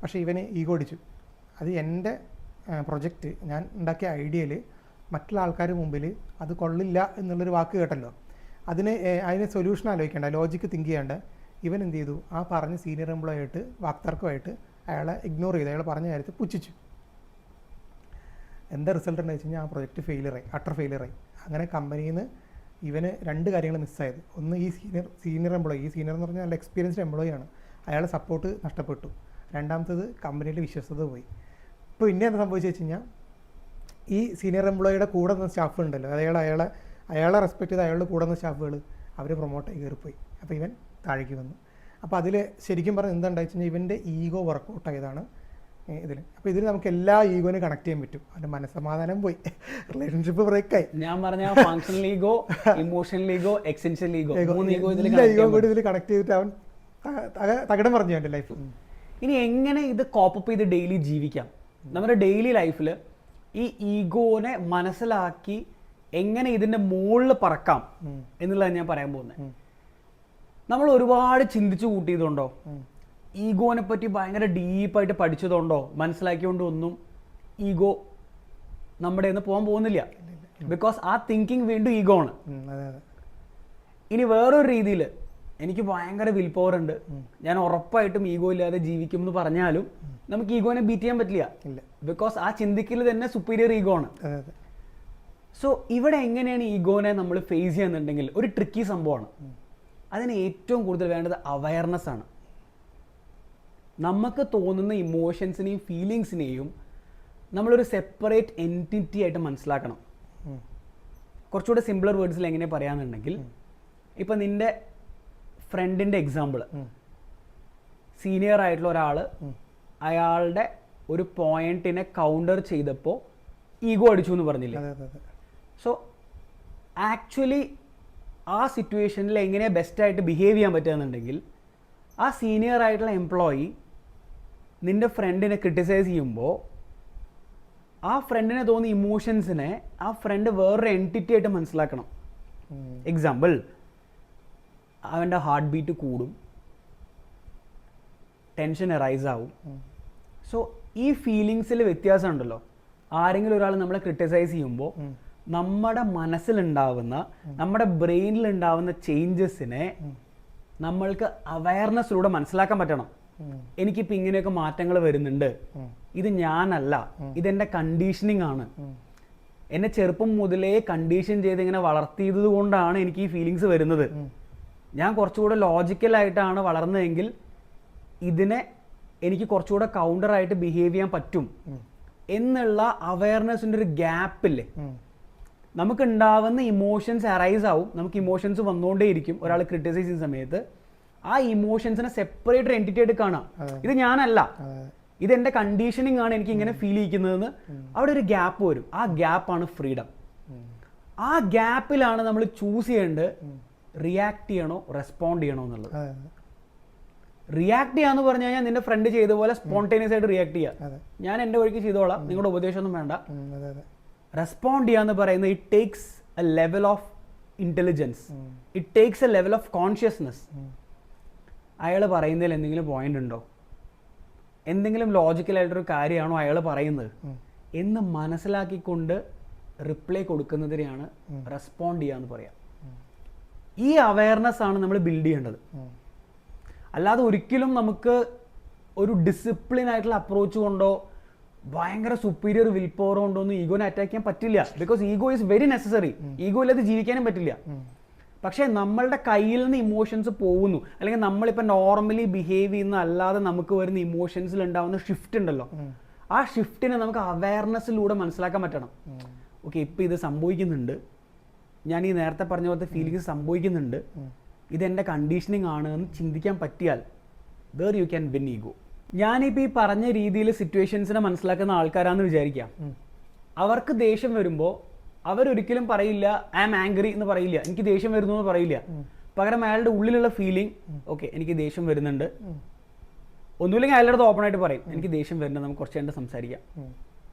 S1: പക്ഷേ ഇവന് ഈഗോ അടിച്ചു. അത് എൻ്റെ പ്രൊജക്റ്റ്, ഞാൻ ഉണ്ടാക്കിയ ഐഡിയയിൽ മറ്റുള്ള ആൾക്കാരുടെ മുമ്പിൽ അത് കൊള്ളില്ല എന്നുള്ളൊരു വാക്ക് കേട്ടല്ലോ, അതിന് സൊല്യൂഷൻ ആലോചിക്കേണ്ട, ലോജിക്ക് തിങ്ക് ചെയ്യേണ്ട. ഇവൻ എന്ത് ചെയ്തു, ആ പറഞ്ഞ സീനിയർ എംപ്ലോയി ആയിട്ട് വാക്തർക്കമായിട്ട് അയാളെ ഇഗ്നോർ ചെയ്തു, അയാൾ പറഞ്ഞ കാര്യത്തിൽ പുച്ഛിച്ചു. എന്താ റിസൾട്ട് എന്ന് വെച്ച് കഴിഞ്ഞാൽ ആ പ്രൊജക്റ്റ് അട്ടർ ഫെയിലിയറായി. അങ്ങനെ കമ്പനിയിൽ നിന്ന് ഇവന് 2 കാര്യങ്ങൾ മിസ്സായത്. ഒന്ന്, ഈ സീനിയർ എംപ്ലോയി, ഈ സീനിയർ എന്ന് പറഞ്ഞാൽ നല്ല എക്സ്പീരിയൻസ്ഡ് എംപ്ലോയി ആണ്, അയാളെ സപ്പോർട്ട് നഷ്ടപ്പെട്ടു. രണ്ടാമത്തത്, കമ്പനിയിലെ വിശ്വസ്തത പോയി. ഇപ്പോൾ പിന്നെ എന്താ സംഭവിച്ചു വെച്ച് കഴിഞ്ഞാൽ, ഈ സീനിയർ എംപ്ലോയിയുടെ കൂടെ നിന്ന് സ്റ്റാഫ് ഉണ്ടല്ലോ, അയാളെ റെസ്പെക്ട് ചെയ്ത് അയാളുടെ കൂടെ നിന്ന് സ്റ്റാഫുകൾ അവർ പ്രൊമോട്ടായി കയറിപ്പോയി. അപ്പോൾ ഇവൻ താഴേക്ക് വന്നു. അപ്പോൾ അതിൽ ശരിക്കും പറഞ്ഞാൽ എന്താ ഉണ്ടായി വെച്ചാൽ ഇവൻ്റെ ഈഗോ വർക്കൗട്ട് ആയതാണ് ഇതിൽ. അപ്പോൾ ഇതിൽ നമുക്ക് എല്ലാ ഈഗോനെ കണക്ട് ചെയ്യാൻ പറ്റും. അവൻ്റെ മനസ്സമാധാനം പോയി, റിലേഷൻഷിപ്പ് ബ്രേക്കായി.
S2: ഞാൻ പറഞ്ഞ functional ego, emotional ego, existential ego,
S1: ego കൂടി ഇതിൽ കണക്ട് ചെയ്തിട്ട് അവൻ തകിടം പറഞ്ഞു അവൻ്റെ ലൈഫ്.
S2: ഇനി എങ്ങനെ ഇത് കോപ്പപ്പ് ചെയ്ത് ഡെയിലി ജീവിക്കാം? നമ്മുടെ ഡെയിലി ലൈഫിൽ ഈ ഈഗോനെ മനസ്സിലാക്കി എങ്ങനെ ഇതിൻ്റെ മുകളിൽ പറക്കാം എന്നുള്ളതാണ് ഞാൻ പറയാൻ പോകുന്നത്. നമ്മൾ ഒരുപാട് ചിന്തിച്ചു കൂട്ടിയതുകൊണ്ടോ, ഈഗോനെ പറ്റി ഭയങ്കര ഡീപ്പായിട്ട് പഠിച്ചതുകൊണ്ടോ, മനസ്സിലാക്കിയോണ്ടോ ഒന്നും ഈഗോ നമ്മുടെ നിന്ന് പോകാൻ പോകുന്നില്ല. ബിക്കോസ് ആ തിങ്കിങ് വീണ്ടും ഈഗോ ആണ്.
S1: അതെ അതെ.
S2: ഇനി വേറൊരു രീതിയിൽ എനിക്ക് ഭയങ്കര വിൽ പവർ ഉണ്ട്, ഞാൻ ഉറപ്പായിട്ടും ഈഗോ ഇല്ലാതെ ജീവിക്കും എന്ന് പറഞ്ഞാലും നമുക്ക് ഈഗോനെ ബീറ്റ് ചെയ്യാൻ പറ്റില്ല. ബിക്കോസ് ആ ചിന്തിക്കൽ തന്നെ സുപ്പീരിയർ ഈഗോ ആണ്. സോ ഇവിടെ എങ്ങനെയാണ് ഈഗോനെ നമ്മൾ ഫേസ് ചെയ്യുന്നുണ്ടെങ്കിൽ ഒരു ട്രിക്കി സംഭവമാണ്. അതിന് ഏറ്റവും കൂടുതൽ വേണ്ടത് അവയർനെസ് ആണ്. നമുക്ക് തോന്നുന്ന ഇമോഷൻസിനെയും ഫീലിങ്സിനെയും നമ്മളൊരു സെപ്പറേറ്റ് എൻറ്റിറ്റി ആയിട്ട് മനസ്സിലാക്കണം. കുറച്ചുകൂടെ സിംപ്ലർ വേർഡ്സിൽ എങ്ങനെ പറയാന്നുണ്ടെങ്കിൽ, ഇപ്പം നിൻ്റെ ഫ്രണ്ടിൻ്റെ എക്സാമ്പിൾ, സീനിയർ ആയിട്ടുള്ള ഒരാൾ അയാളുടെ ഒരു പോയിന്റിനെ കൗണ്ടർ ചെയ്തപ്പോൾ ഈഗോ അടിച്ചു എന്ന് പറഞ്ഞില്ലേ. സോ ആക്ച്വലി ആ സിറ്റുവേഷനിൽ എങ്ങനെയാണ് ബെസ്റ്റായിട്ട് ബിഹേവ് ചെയ്യാൻ പറ്റുകയെന്നുണ്ടെങ്കിൽ, ആ സീനിയർ ആയിട്ടുള്ള എംപ്ലോയി നിൻ്റെ ഫ്രണ്ടിനെ ക്രിട്ടിസൈസ് ചെയ്യുമ്പോൾ ആ ഫ്രണ്ടിനെ തോന്നിയ ഇമോഷൻസിനെ ആ ഫ്രണ്ട് വേറൊരു എൻറ്റിറ്റി ആയിട്ട് മനസ്സിലാക്കണം. എക്സാമ്പിൾ, അവൻ്റെ ഹാർട്ട് ബീറ്റ് കൂടും, ടെൻഷൻ എറൈസ് ആവും. സോ ഈ ഫീലിങ്സിൽ വ്യത്യാസം ഉണ്ടല്ലോ. ആരെങ്കിലും ഒരാൾ നമ്മളെ ക്രിട്ടിസൈസ് ചെയ്യുമ്പോൾ നമ്മുടെ മനസ്സിലുണ്ടാവുന്ന, നമ്മുടെ ബ്രെയിനിലുണ്ടാവുന്ന ചേഞ്ചസിനെ നമ്മൾക്ക് അവയർനെസ്സിലൂടെ മനസ്സിലാക്കാൻ പറ്റണം. എനിക്കിപ്പോൾ ഇങ്ങനെയൊക്കെ മാറ്റങ്ങൾ വരുന്നുണ്ട്, ഇത് ഞാനല്ല, ഇതെൻ്റെ കണ്ടീഷനിങ് ആണ്, എന്നെ ചെറുപ്പം മുതലേ കണ്ടീഷൻ ചെയ്ത് ഇങ്ങനെ വളർത്തിയത് കൊണ്ടാണ് എനിക്ക് ഈ ഫീലിങ്സ് വരുന്നത്. ഞാൻ കുറച്ചുകൂടെ ലോജിക്കലായിട്ടാണ് വളർന്നതെങ്കിൽ ഇതിനെ എനിക്ക് കുറച്ചുകൂടെ കൗണ്ടറായിട്ട് ബിഹേവ് ചെയ്യാൻ പറ്റും എന്നുള്ള അവയർനെസ്സിൻ്റെ ഒരു ഗ്യാപ്പില്ലേ. നമുക്കുണ്ടാവുന്ന ഇമോഷൻസ് അറൈസ് ആവും, നമുക്ക് ഇമോഷൻസ് വന്നുകൊണ്ടേയിരിക്കും. ഒരാൾ ക്രിട്ടിസൈസ് ചെയ്യുന്ന സമയത്ത് ആ ഇമോഷൻസിനെ സെപ്പറേറ്റ് ഒരു എൻറ്റിറ്റി ആയിട്ട് കാണാം. ഇത് ഞാനല്ല, ഇതെൻ്റെ കണ്ടീഷനിങ് ആണ് എനിക്ക് ഇങ്ങനെ ഫീൽ ചെയ്യിക്കുന്നതെന്ന് അവിടെ ഒരു ഗ്യാപ്പ് വരും. ആ ഗ്യാപ്പാണ് ഫ്രീഡം. ആ ഗ്യാപ്പിലാണ് നമ്മൾ ചൂസ് ചെയ്യേണ്ടത് റിയാക്ട് ചെയ്യണോ റെസ്പോണ്ട് ചെയ്യണോ എന്നുള്ളത്. റിയാക്ട് ചെയ്യാന്ന് പറഞ്ഞു കഴിഞ്ഞാൽ നിന്റെ ഫ്രണ്ട് ചെയ്ത പോലെ സ്പോണ്ടേനിയസ് ആയിട്ട് റിയാക്ട് ചെയ്യുക, ഞാൻ എൻ്റെ വഴിക്ക് ചെയ്തോളാം, നിങ്ങളുടെ ഉപദേശമൊന്നും വേണ്ട. റെസ്പോണ്ട് ചെയ്യാന്ന് പറയുന്നത് it takes A level of intelligence, it takes A level of consciousness. അയാൾ പറയുന്നതിൽ എന്തെങ്കിലും പോയിന്റ് ഉണ്ടോ, എന്തെങ്കിലും ലോജിക്കലായിട്ടൊരു കാര്യമാണോ അയാൾ പറയുന്നത് എന്ന് മനസ്സിലാക്കിക്കൊണ്ട് റിപ്ലൈ കൊടുക്കുന്നതിനെയാണ് റെസ്പോണ്ട് ചെയ്യാന്ന് പറയാം. ഈ അവയർനെസ് ആണ് നമ്മൾ ബിൽഡ് ചെയ്യേണ്ടത്. അല്ലാതെ ഒരിക്കലും നമുക്ക് ഒരു ഡിസിപ്ലിൻ ആയിട്ടുള്ള അപ്രോച്ച് കൊണ്ടോ ഭയങ്കര സുപ്പീരിയർ വിൽ പവർ കൊണ്ടോ ഒന്നും ഈഗോനെ അറ്റാക്ക് ചെയ്യാൻ പറ്റില്ല. Because ego is very necessary. Ego ഇല്ലാതെ ജീവിക്കാനും പറ്റില്ല. പക്ഷേ നമ്മളുടെ കയ്യിൽ നിന്ന് ഇമോഷൻസ് പോകുന്നു, അല്ലെങ്കിൽ നമ്മളിപ്പോൾ നോർമലി ബിഹേവ് ചെയ്യുന്ന അല്ലാതെ നമുക്ക് വരുന്ന ഇമോഷൻസിൽ ഉണ്ടാവുന്ന ഷിഫ്റ്റ് ഉണ്ടല്ലോ, ആ ഷിഫ്റ്റിനെ നമുക്ക് അവയർനെസ്സിലൂടെ മനസ്സിലാക്കാൻ പറ്റണം. ഓക്കെ, ഇപ്പം ഇത് സംഭവിക്കുന്നുണ്ട്, ഞാൻ ഈ നേരത്തെ പറഞ്ഞ പോലത്തെ ഫീലിങ്സ് സംഭവിക്കുന്നുണ്ട്, ഇതെൻ്റെ കണ്ടീഷനിങ് ആണ് എന്ന് ചിന്തിക്കാൻ പറ്റിയാൽ there you can win ego. ഞാനിപ്പോൾ ഈ പറഞ്ഞ രീതിയിൽ സിറ്റുവേഷൻസിനെ മനസ്സിലാക്കുന്ന ആൾക്കാരാണെന്ന് വിചാരിക്കാം. അവർക്ക് ദേഷ്യം വരുമ്പോൾ അവരൊരിക്കലും പറയില്ല ഐ ആം ആംഗ്രി എന്ന് പറയില്ല, എനിക്ക് ദേഷ്യം വരുന്നു എന്ന് പറയില്ല. പകരം അയാളുടെ ഉള്ളിലുള്ള ഫീലിംഗ്, ഓക്കെ എനിക്ക് ദേഷ്യം വരുന്നുണ്ട്, ഒന്നുമില്ലെങ്കിൽ അയാളുടെ അടുത്ത് ഓപ്പൺ ആയിട്ട് പറയും എനിക്ക് ദേഷ്യം വരുന്നുണ്ട്, നമുക്ക് കുറച്ച് കഴിഞ്ഞ് സംസാരിക്കാം.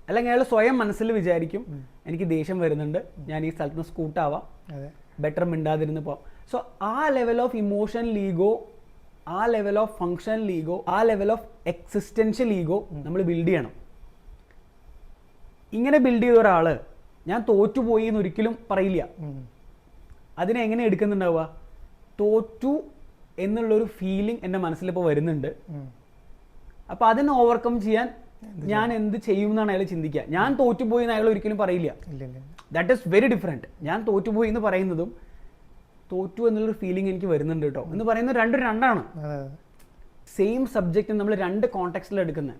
S2: അല്ലെങ്കിൽ അയാൾ സ്വയം മനസ്സിൽ വിചാരിക്കും എനിക്ക് ദേഷ്യം വരുന്നുണ്ട്, ഞാൻ ഈ സ്ഥലത്ത് നിന്ന് സ്കൂട്ടാവാം, ബെറ്റർ മിണ്ടാതിരുന്ന് പോവാം. സോ ആ ലെവൽ ഓഫ് ഇമോഷണൽ ഈഗോ, ആ ലെവൽ ഓഫ് ഫങ്ഷണൽ ഈഗോ, ആ ലെവൽ ഓഫ് എക്സിസ്റ്റൻഷ്യൽ ഈഗോ നമ്മൾ ബിൽഡ് ചെയ്യണം. ഇങ്ങനെ ബിൽഡ് ചെയ്ത ഒരാൾ ഞാൻ തോറ്റുപോയി എന്ന് ഒരിക്കലും പറയില്ല. അതിനെ എങ്ങനെ എടുക്കുന്നുണ്ടാവുക, തോറ്റു എന്നുള്ളൊരു ഫീലിംഗ് എൻ്റെ മനസ്സിലിപ്പോൾ വരുന്നുണ്ട്, അപ്പോൾ അതിനെ ഓവർകം ചെയ്യാൻ ഞാൻ എന്ത് ചെയ്യും എന്നാണ് അയാൾ ചിന്തിക്കുക. ഞാൻ തോറ്റുപോയി എന്ന് അയാൾ ഒരിക്കലും പറയില്ല. That is very different. ഞാൻ തോറ്റുപോയി എന്ന് പറയുന്നതും തോറ്റു എന്നുള്ളൊരു ഫീലിംഗ് എനിക്ക് വരുന്നുണ്ട് കേട്ടോ എന്ന് പറയുന്നത് രണ്ടാണ്. സെയിം സബ്ജക്റ്റ് നമ്മൾ രണ്ട് കോണ്ടെക്സ്റ്റിൽ എടുക്കുന്നത്.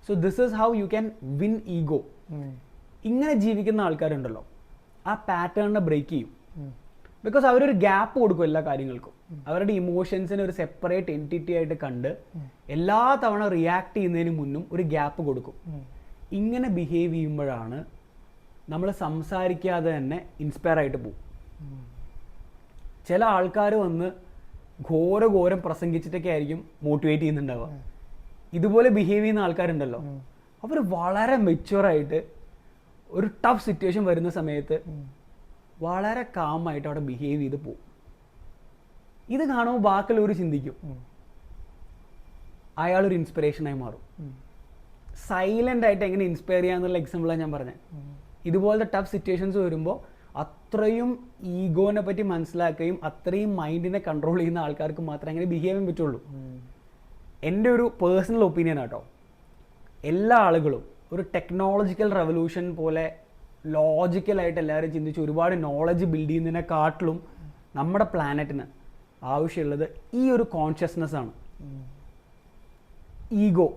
S2: So this is how you can win ego. ഇങ്ങനെ ജീവിക്കുന്ന ആൾക്കാരുണ്ടല്ലോ, ആ പാറ്റേണിനെ ബ്രേക്ക് ചെയ്യും. ബിക്കോസ് അവരൊരു ഗ്യാപ്പ് കൊടുക്കും എല്ലാ കാര്യങ്ങൾക്കും. അവരുടെ ഇമോഷൻസിനെ ഒരു സെപ്പറേറ്റ് എൻറ്റിറ്റി ആയിട്ട് കണ്ട് എല്ലാ തവണ റിയാക്ട് ചെയ്യുന്നതിന് മുന്നും ഒരു ഗ്യാപ്പ് കൊടുക്കും. ഇങ്ങനെ ബിഹേവ് ചെയ്യുമ്പോഴാണ് നമ്മൾ സംസാരിക്കാതെ തന്നെ ഇൻസ്പയർ ആയിട്ട് പോകും. ചില ആൾക്കാർ വന്ന് ഘോരം പ്രസംഗിച്ചിട്ടൊക്കെ ആയിരിക്കും മോട്ടിവേറ്റ് ചെയ്യുന്നുണ്ടാവുക. ഇതുപോലെ ബിഹേവ് ചെയ്യുന്ന ആൾക്കാരുണ്ടല്ലോ, അവർ വളരെ മെച്യൂറായിട്ട് ഒരു ടഫ് സിറ്റുവേഷൻ വരുന്ന സമയത്ത് വളരെ കാമായിട്ട് അവിടെ ബിഹേവ് ചെയ്ത് പോകും. ഇത് കാണുമ്പോൾ ബാക്കിയുള്ളവർ ചിന്തിക്കും അയാളൊരു ഇൻസ്പിറേഷനായി മാറും. സൈലൻ്റ് ആയിട്ട് എങ്ങനെ ഇൻസ്പയർ ചെയ്യാന്നുള്ള എക്സാമ്പിളാണ് ഞാൻ പറഞ്ഞത്. ഇതുപോലത്തെ ടഫ് സിറ്റുവേഷൻസ് വരുമ്പോൾ അത്രയും ഈഗോനെ പറ്റി മനസ്സിലാക്കുകയും അത്രയും മൈൻഡിനെ കൺട്രോൾ ചെയ്യുന്ന ആൾക്കാർക്ക് മാത്രമേ അങ്ങനെ ബിഹേവ് ചെയ്യാൻ പറ്റുള്ളൂ. എൻ്റെ ഒരു പേഴ്സണൽ ഒപ്പീനിയൻ ആട്ടോ, എല്ലാ ആളുകളും ഒരു ടെക്നോളജിക്കൽ റെവല്യൂഷൻ പോലെ ലോജിക്കലായിട്ട് എല്ലാവരും ചിന്തിച്ച് ഒരുപാട് നോളജ് ബിൽഡ് ചെയ്യുന്നതിനെക്കാട്ടിലും നമ്മുടെ പ്ലാനറ്റിന് ആവശ്യമുള്ളത് ഈ ഒരു കോൺഷ്യസ്നെസ് ആണ്. ഈഗോ,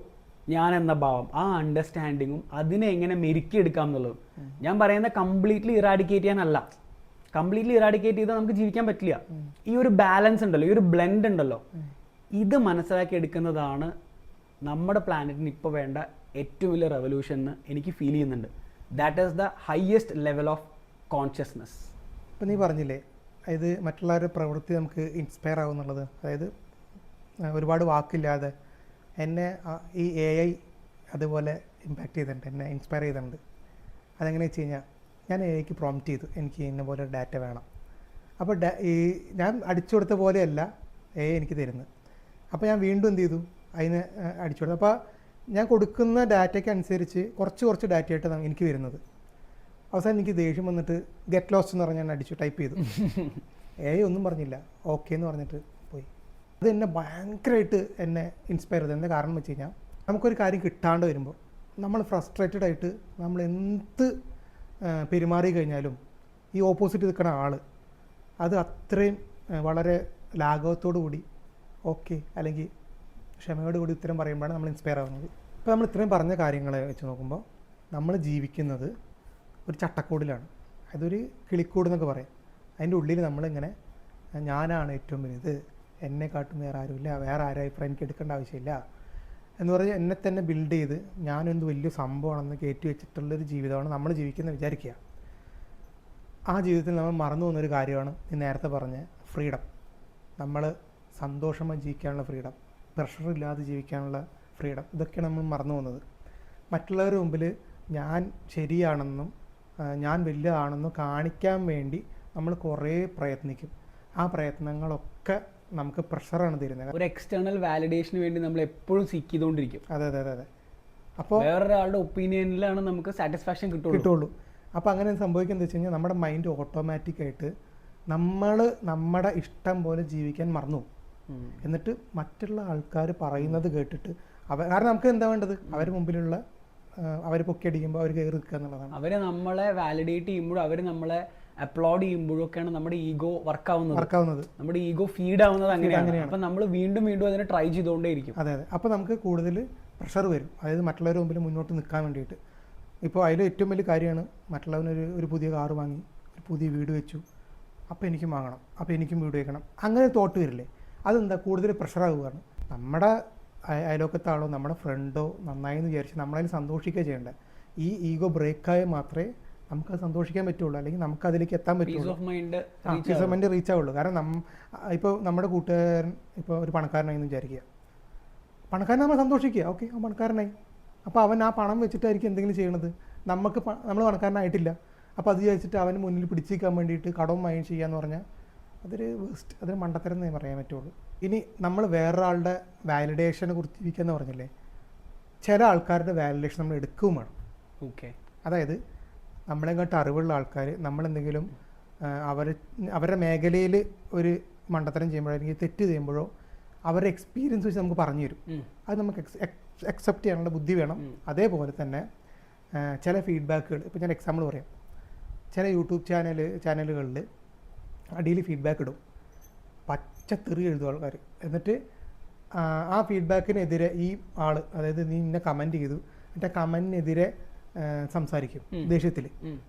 S2: ഞാൻ എന്ന ഭാവം, ആ അണ്ടർസ്റ്റാൻഡിങ്ങും അതിനെ എങ്ങനെ മെരുക്കിയെടുക്കാം എന്നുള്ളതും. ഞാൻ പറയുന്നത് കംപ്ലീറ്റ്ലി ഇറാഡിക്കേറ്റ് ചെയ്യാനല്ല. കംപ്ലീറ്റ്ലി ഇറാഡിക്കേറ്റ് ചെയ്താൽ നമുക്ക് ജീവിക്കാൻ പറ്റില്ല. ഈ ഒരു ബാലൻസ് ഉണ്ടല്ലോ, ഈ ഒരു ബ്ലെൻഡ് ഉണ്ടല്ലോ, ഇത് മനസ്സിലാക്കി എടുക്കുന്നതാണ് നമ്മുടെ പ്ലാനറ്റിന് ഇപ്പോൾ വേണ്ട ഏറ്റവും വലിയ റെവല്യൂഷൻ എന്ന് എനിക്ക് ഫീൽ ചെയ്യുന്നുണ്ട്. That is the highest level of consciousness.
S1: ഇപ്പം നീ പറഞ്ഞില്ലേ, അതായത് മറ്റുള്ളവരുടെ പ്രവൃത്തി നമുക്ക് ഇൻസ്പയർ ആവും എന്നുള്ളത്. അതായത് ഒരുപാട് വാക്കില്ലാതെ എന്നെ ഈ AI അതുപോലെ ഇമ്പാക്റ്റ് ചെയ്തിട്ടുണ്ട്, എന്നെ ഇൻസ്പയർ ചെയ്തിട്ടുണ്ട്. അതെങ്ങനെ വെച്ച് കഴിഞ്ഞാൽ, ഞാൻ AIക്ക് പ്രോംപ്റ്റ് ചെയ്തു എനിക്ക് ഇന്ന പോലെ ഡാറ്റ വേണം. അപ്പോൾ ഈ ഞാൻ അടിച്ചു കൊടുത്ത പോലെയല്ല AI എനിക്ക് തരുന്നത്. അപ്പോൾ ഞാൻ വീണ്ടും എന്ത് ചെയ്തു, അതിന് അടിച്ചു കൊടുത്തു. അപ്പോൾ ഞാൻ കൊടുക്കുന്ന ഡാറ്റയ്ക്ക് അനുസരിച്ച് കുറച്ച് ഡാറ്റയായിട്ട് എനിക്ക് വരുന്നത്. അവസാനം എനിക്ക് ദേഷ്യം വന്നിട്ട് ഗെറ്റ് ലോസ്റ്റ് എന്ന് പറഞ്ഞ് ഞാൻ അടിച്ചു ടൈപ്പ് ചെയ്തു. AI ഒന്നും പറഞ്ഞില്ല, ഓക്കെ എന്ന് പറഞ്ഞിട്ട് പോയി. അത് എന്നെ ഭയങ്കരമായിട്ട് എന്നെ ഇൻസ്പയർ ചെയ്തത്. എന്താ കാരണം വെച്ച് കഴിഞ്ഞാൽ, നമുക്കൊരു കാര്യം കിട്ടാണ്ട് വരുമ്പോൾ നമ്മൾ ഫ്രസ്ട്രേറ്റഡ് ആയിട്ട് നമ്മൾ എന്ത് പെരുമാറി കഴിഞ്ഞാലും ഈ ഓപ്പോസിറ്റ് നിൽക്കുന്ന ആൾ അത് അത്രയും വളരെ ലാഘവത്തോടു കൂടി ഓക്കെ അല്ലെങ്കിൽ ക്ഷമയോട് കൂടി ഉത്തരം പറയുമ്പോഴാണ് നമ്മൾ ഇൻസ്പയർ ആവുന്നത്. ഇപ്പോൾ നമ്മൾ ഇത്രയും പറഞ്ഞ കാര്യങ്ങളെ വെച്ച് നോക്കുമ്പോൾ നമ്മൾ ജീവിക്കുന്നത് ഒരു ചട്ടക്കൂടിലാണ്. അതൊരു കിളിക്കൂട് എന്നൊക്കെ പറയും. അതിൻ്റെ ഉള്ളിൽ നമ്മളിങ്ങനെ ഞാനാണ് ഏറ്റവും വലുത്, എന്നെക്കാട്ടും വേറെ ആരുമില്ല, വേറെ ആരും അഭിപ്രായം എനിക്ക് എടുക്കേണ്ട ആവശ്യമില്ല എന്ന് പറഞ്ഞ് എന്നെ തന്നെ ബിൽഡ് ചെയ്ത് ഞാനെന്ത് വലിയ സംഭവമാണെന്ന് കയറ്റി വെച്ചിട്ടുള്ളൊരു ജീവിതമാണ് നമ്മൾ ജീവിക്കുന്നത് വിചാരിക്കുക. ആ ജീവിതത്തിൽ നമ്മൾ മറന്നു പോകുന്നൊരു കാര്യമാണ് നീ നേരത്തെ പറഞ്ഞ ഫ്രീഡം. നമ്മൾ സന്തോഷമായി ജീവിക്കാനുള്ള ഫ്രീഡം, പ്രഷറില്ലാതെ ജീവിക്കാനുള്ള ഫ്രീഡം, ഇതൊക്കെയാണ് നമ്മൾ മറന്നു പോകുന്നത്. മറ്റുള്ളവരുടെ മുമ്പിൽ ഞാൻ ശരിയാണെന്നും ഞാൻ വലുതാണെന്നും കാണിക്കാൻ വേണ്ടി നമ്മൾ കുറേ പ്രയത്നിക്കും. ആ പ്രയത്നങ്ങളൊക്കെ നമുക്ക് പ്രഷറാണ് തരുന്നത്.
S2: ഒരു എക്സ്റ്റേണൽ വാലിഡേഷന് വേണ്ടി നമ്മൾ എപ്പോഴും സീക്ക് ചെയ്തുകൊണ്ടിരിക്കും.
S1: അതെ. അപ്പോൾ
S2: വേറൊരാളുടെ ഒപ്പീനിയനിലാണ് നമുക്ക് സാറ്റിസ്ഫാക്ഷൻ കിട്ടുള്ളൂ.
S1: അപ്പോൾ അങ്ങനെ സംഭവിക്കുന്നത് വെച്ച് കഴിഞ്ഞാൽ നമ്മുടെ മൈൻഡ് ഓട്ടോമാറ്റിക്കായിട്ട് നമ്മൾ നമ്മുടെ ഇഷ്ടം പോലെ ജീവിക്കാൻ മറന്നു. എന്നിട്ട് മറ്റുള്ള ആൾക്കാർ പറയുന്നത് കേട്ടിട്ട് കാരണം നമുക്ക് എന്താ വേണ്ടത്, അവരുടെ മുമ്പിലുള്ള അവർ പൊക്കിയടിക്കുമ്പോൾ അവർ കയറി നിൽക്കുക എന്നുള്ളതാണ്.
S2: അവർ നമ്മളെ വാലിഡേറ്റ് ചെയ്യുമ്പോഴും അവർ നമ്മളെ അപ്ലോഡ് ചെയ്യുമ്പോഴൊക്കെയാണ് നമ്മുടെ ഈഗോ വർക്കാവുന്നത്, നമ്മുടെ ഈഗോ ഫീഡ് ആവുന്നത് അങ്ങനെയാണ്. അപ്പം നമ്മൾ വീണ്ടും അതിനെ ട്രൈ ചെയ്തുകൊണ്ടേയിരിക്കും.
S1: അതെ. അപ്പോൾ നമുക്ക് കൂടുതൽ പ്രഷർ വരും, അതായത് മറ്റുള്ളവരുടെ മുമ്പിൽ മുന്നോട്ട് നിൽക്കാൻ വേണ്ടിയിട്ട്. ഇപ്പോൾ അതിൽ ഏറ്റവും വലിയ കാര്യമാണ് മറ്റുള്ളവനൊരു പുതിയ കാറ് വാങ്ങി, ഒരു പുതിയ വീട് വെച്ചു, അപ്പോൾ എനിക്കും വാങ്ങണം, അപ്പോൾ എനിക്കും വീട് വെക്കണം, അങ്ങനെ തോട്ട് വരില്ലേ? അതെന്താ കൂടുതൽ പ്രഷറാവുകയാണ്. നമ്മുടെ അയലോക്കത്തെ ആളോ നമ്മുടെ ഫ്രണ്ടോ നന്നായി എന്ന് വിചാരിച്ച് നമ്മളതിൽ സന്തോഷിക്കുക ചെയ്യേണ്ടത്. ഈ ഈഗോ ബ്രേക്കായ മാത്രമേ നമുക്കത് സന്തോഷിക്കാൻ പറ്റുള്ളൂ, അല്ലെങ്കിൽ നമുക്കതിലേക്ക് എത്താൻ പറ്റുള്ളൂ, പീസ് ഓഫ് മൈൻഡ് റീച്ച് ആവുള്ളൂ. കാരണം ഇപ്പോൾ നമ്മുടെ കൂട്ടുകാരൻ ഇപ്പോൾ ഒരു പണക്കാരനായി എന്ന് വിചാരിക്കുക, പണക്കാരൻ നമ്മൾ സന്തോഷിക്കുക, ഓക്കെ ആ പണക്കാരനായി, അപ്പോൾ അവൻ ആ പണം വെച്ചിട്ടായിരിക്കും എന്തെങ്കിലും ചെയ്യണത്. നമ്മൾ പണക്കാരനായിട്ടില്ല, അപ്പോൾ അത് വിചാരിച്ചിട്ട് അവന് മുന്നിൽ പിടിച്ചിരിക്കാൻ വേണ്ടിയിട്ട് കടവും വാങ്ങി ചെയ്യാന്ന് പറഞ്ഞാൽ അതൊരു മണ്ടത്തരം എന്നേ പറയാൻ പറ്റുള്ളൂ. ഇനി നമ്മൾ വേറൊരാളുടെ വാലിഡേഷനെ കുറിച്ച് ഇരിക്കുന്ന പറഞ്ഞില്ലേ, ചില ആൾക്കാരുടെ വാലിഡേഷൻ നമ്മൾ എടുക്കുകയും വേണം.
S2: ഓക്കെ,
S1: അതായത് നമ്മളെങ്ങോട്ട് അറിവുള്ള ആൾക്കാർ നമ്മളെന്തെങ്കിലും അവരുടെ മേഖലയിൽ ഒരു മണ്ടത്തരം ചെയ്യുമ്പോഴോ അല്ലെങ്കിൽ തെറ്റ് ചെയ്യുമ്പോഴോ അവരുടെ എക്സ്പീരിയൻസ് വെച്ച് നമുക്ക് പറഞ്ഞു തരും. അത് നമുക്ക് അക്സെപ്റ്റ് ചെയ്യാനുള്ള ബുദ്ധി വേണം. അതേപോലെ തന്നെ ചില ഫീഡ്ബാക്കുകൾ, ഇപ്പോൾ ഞാൻ എക്സാമ്പിൾ പറയാം, ചില യൂട്യൂബ് ചാനലുകളിൽ അടിയിൽ ഫീഡ്ബാക്ക് ഇടും, പച്ചത്തെറി എഴുതും ആൾക്കാർ. എന്നിട്ട് ആ ഫീഡ്ബാക്കിനെതിരെ ഈ ആൾ, അതായത് നീ ഇന്നെ കമൻറ്റ് ചെയ്തു, എന്നിട്ട് ആ കമൻറ്റിനെതിരെ സംസാരിക്കും ദേഷ്യത്തിൽ.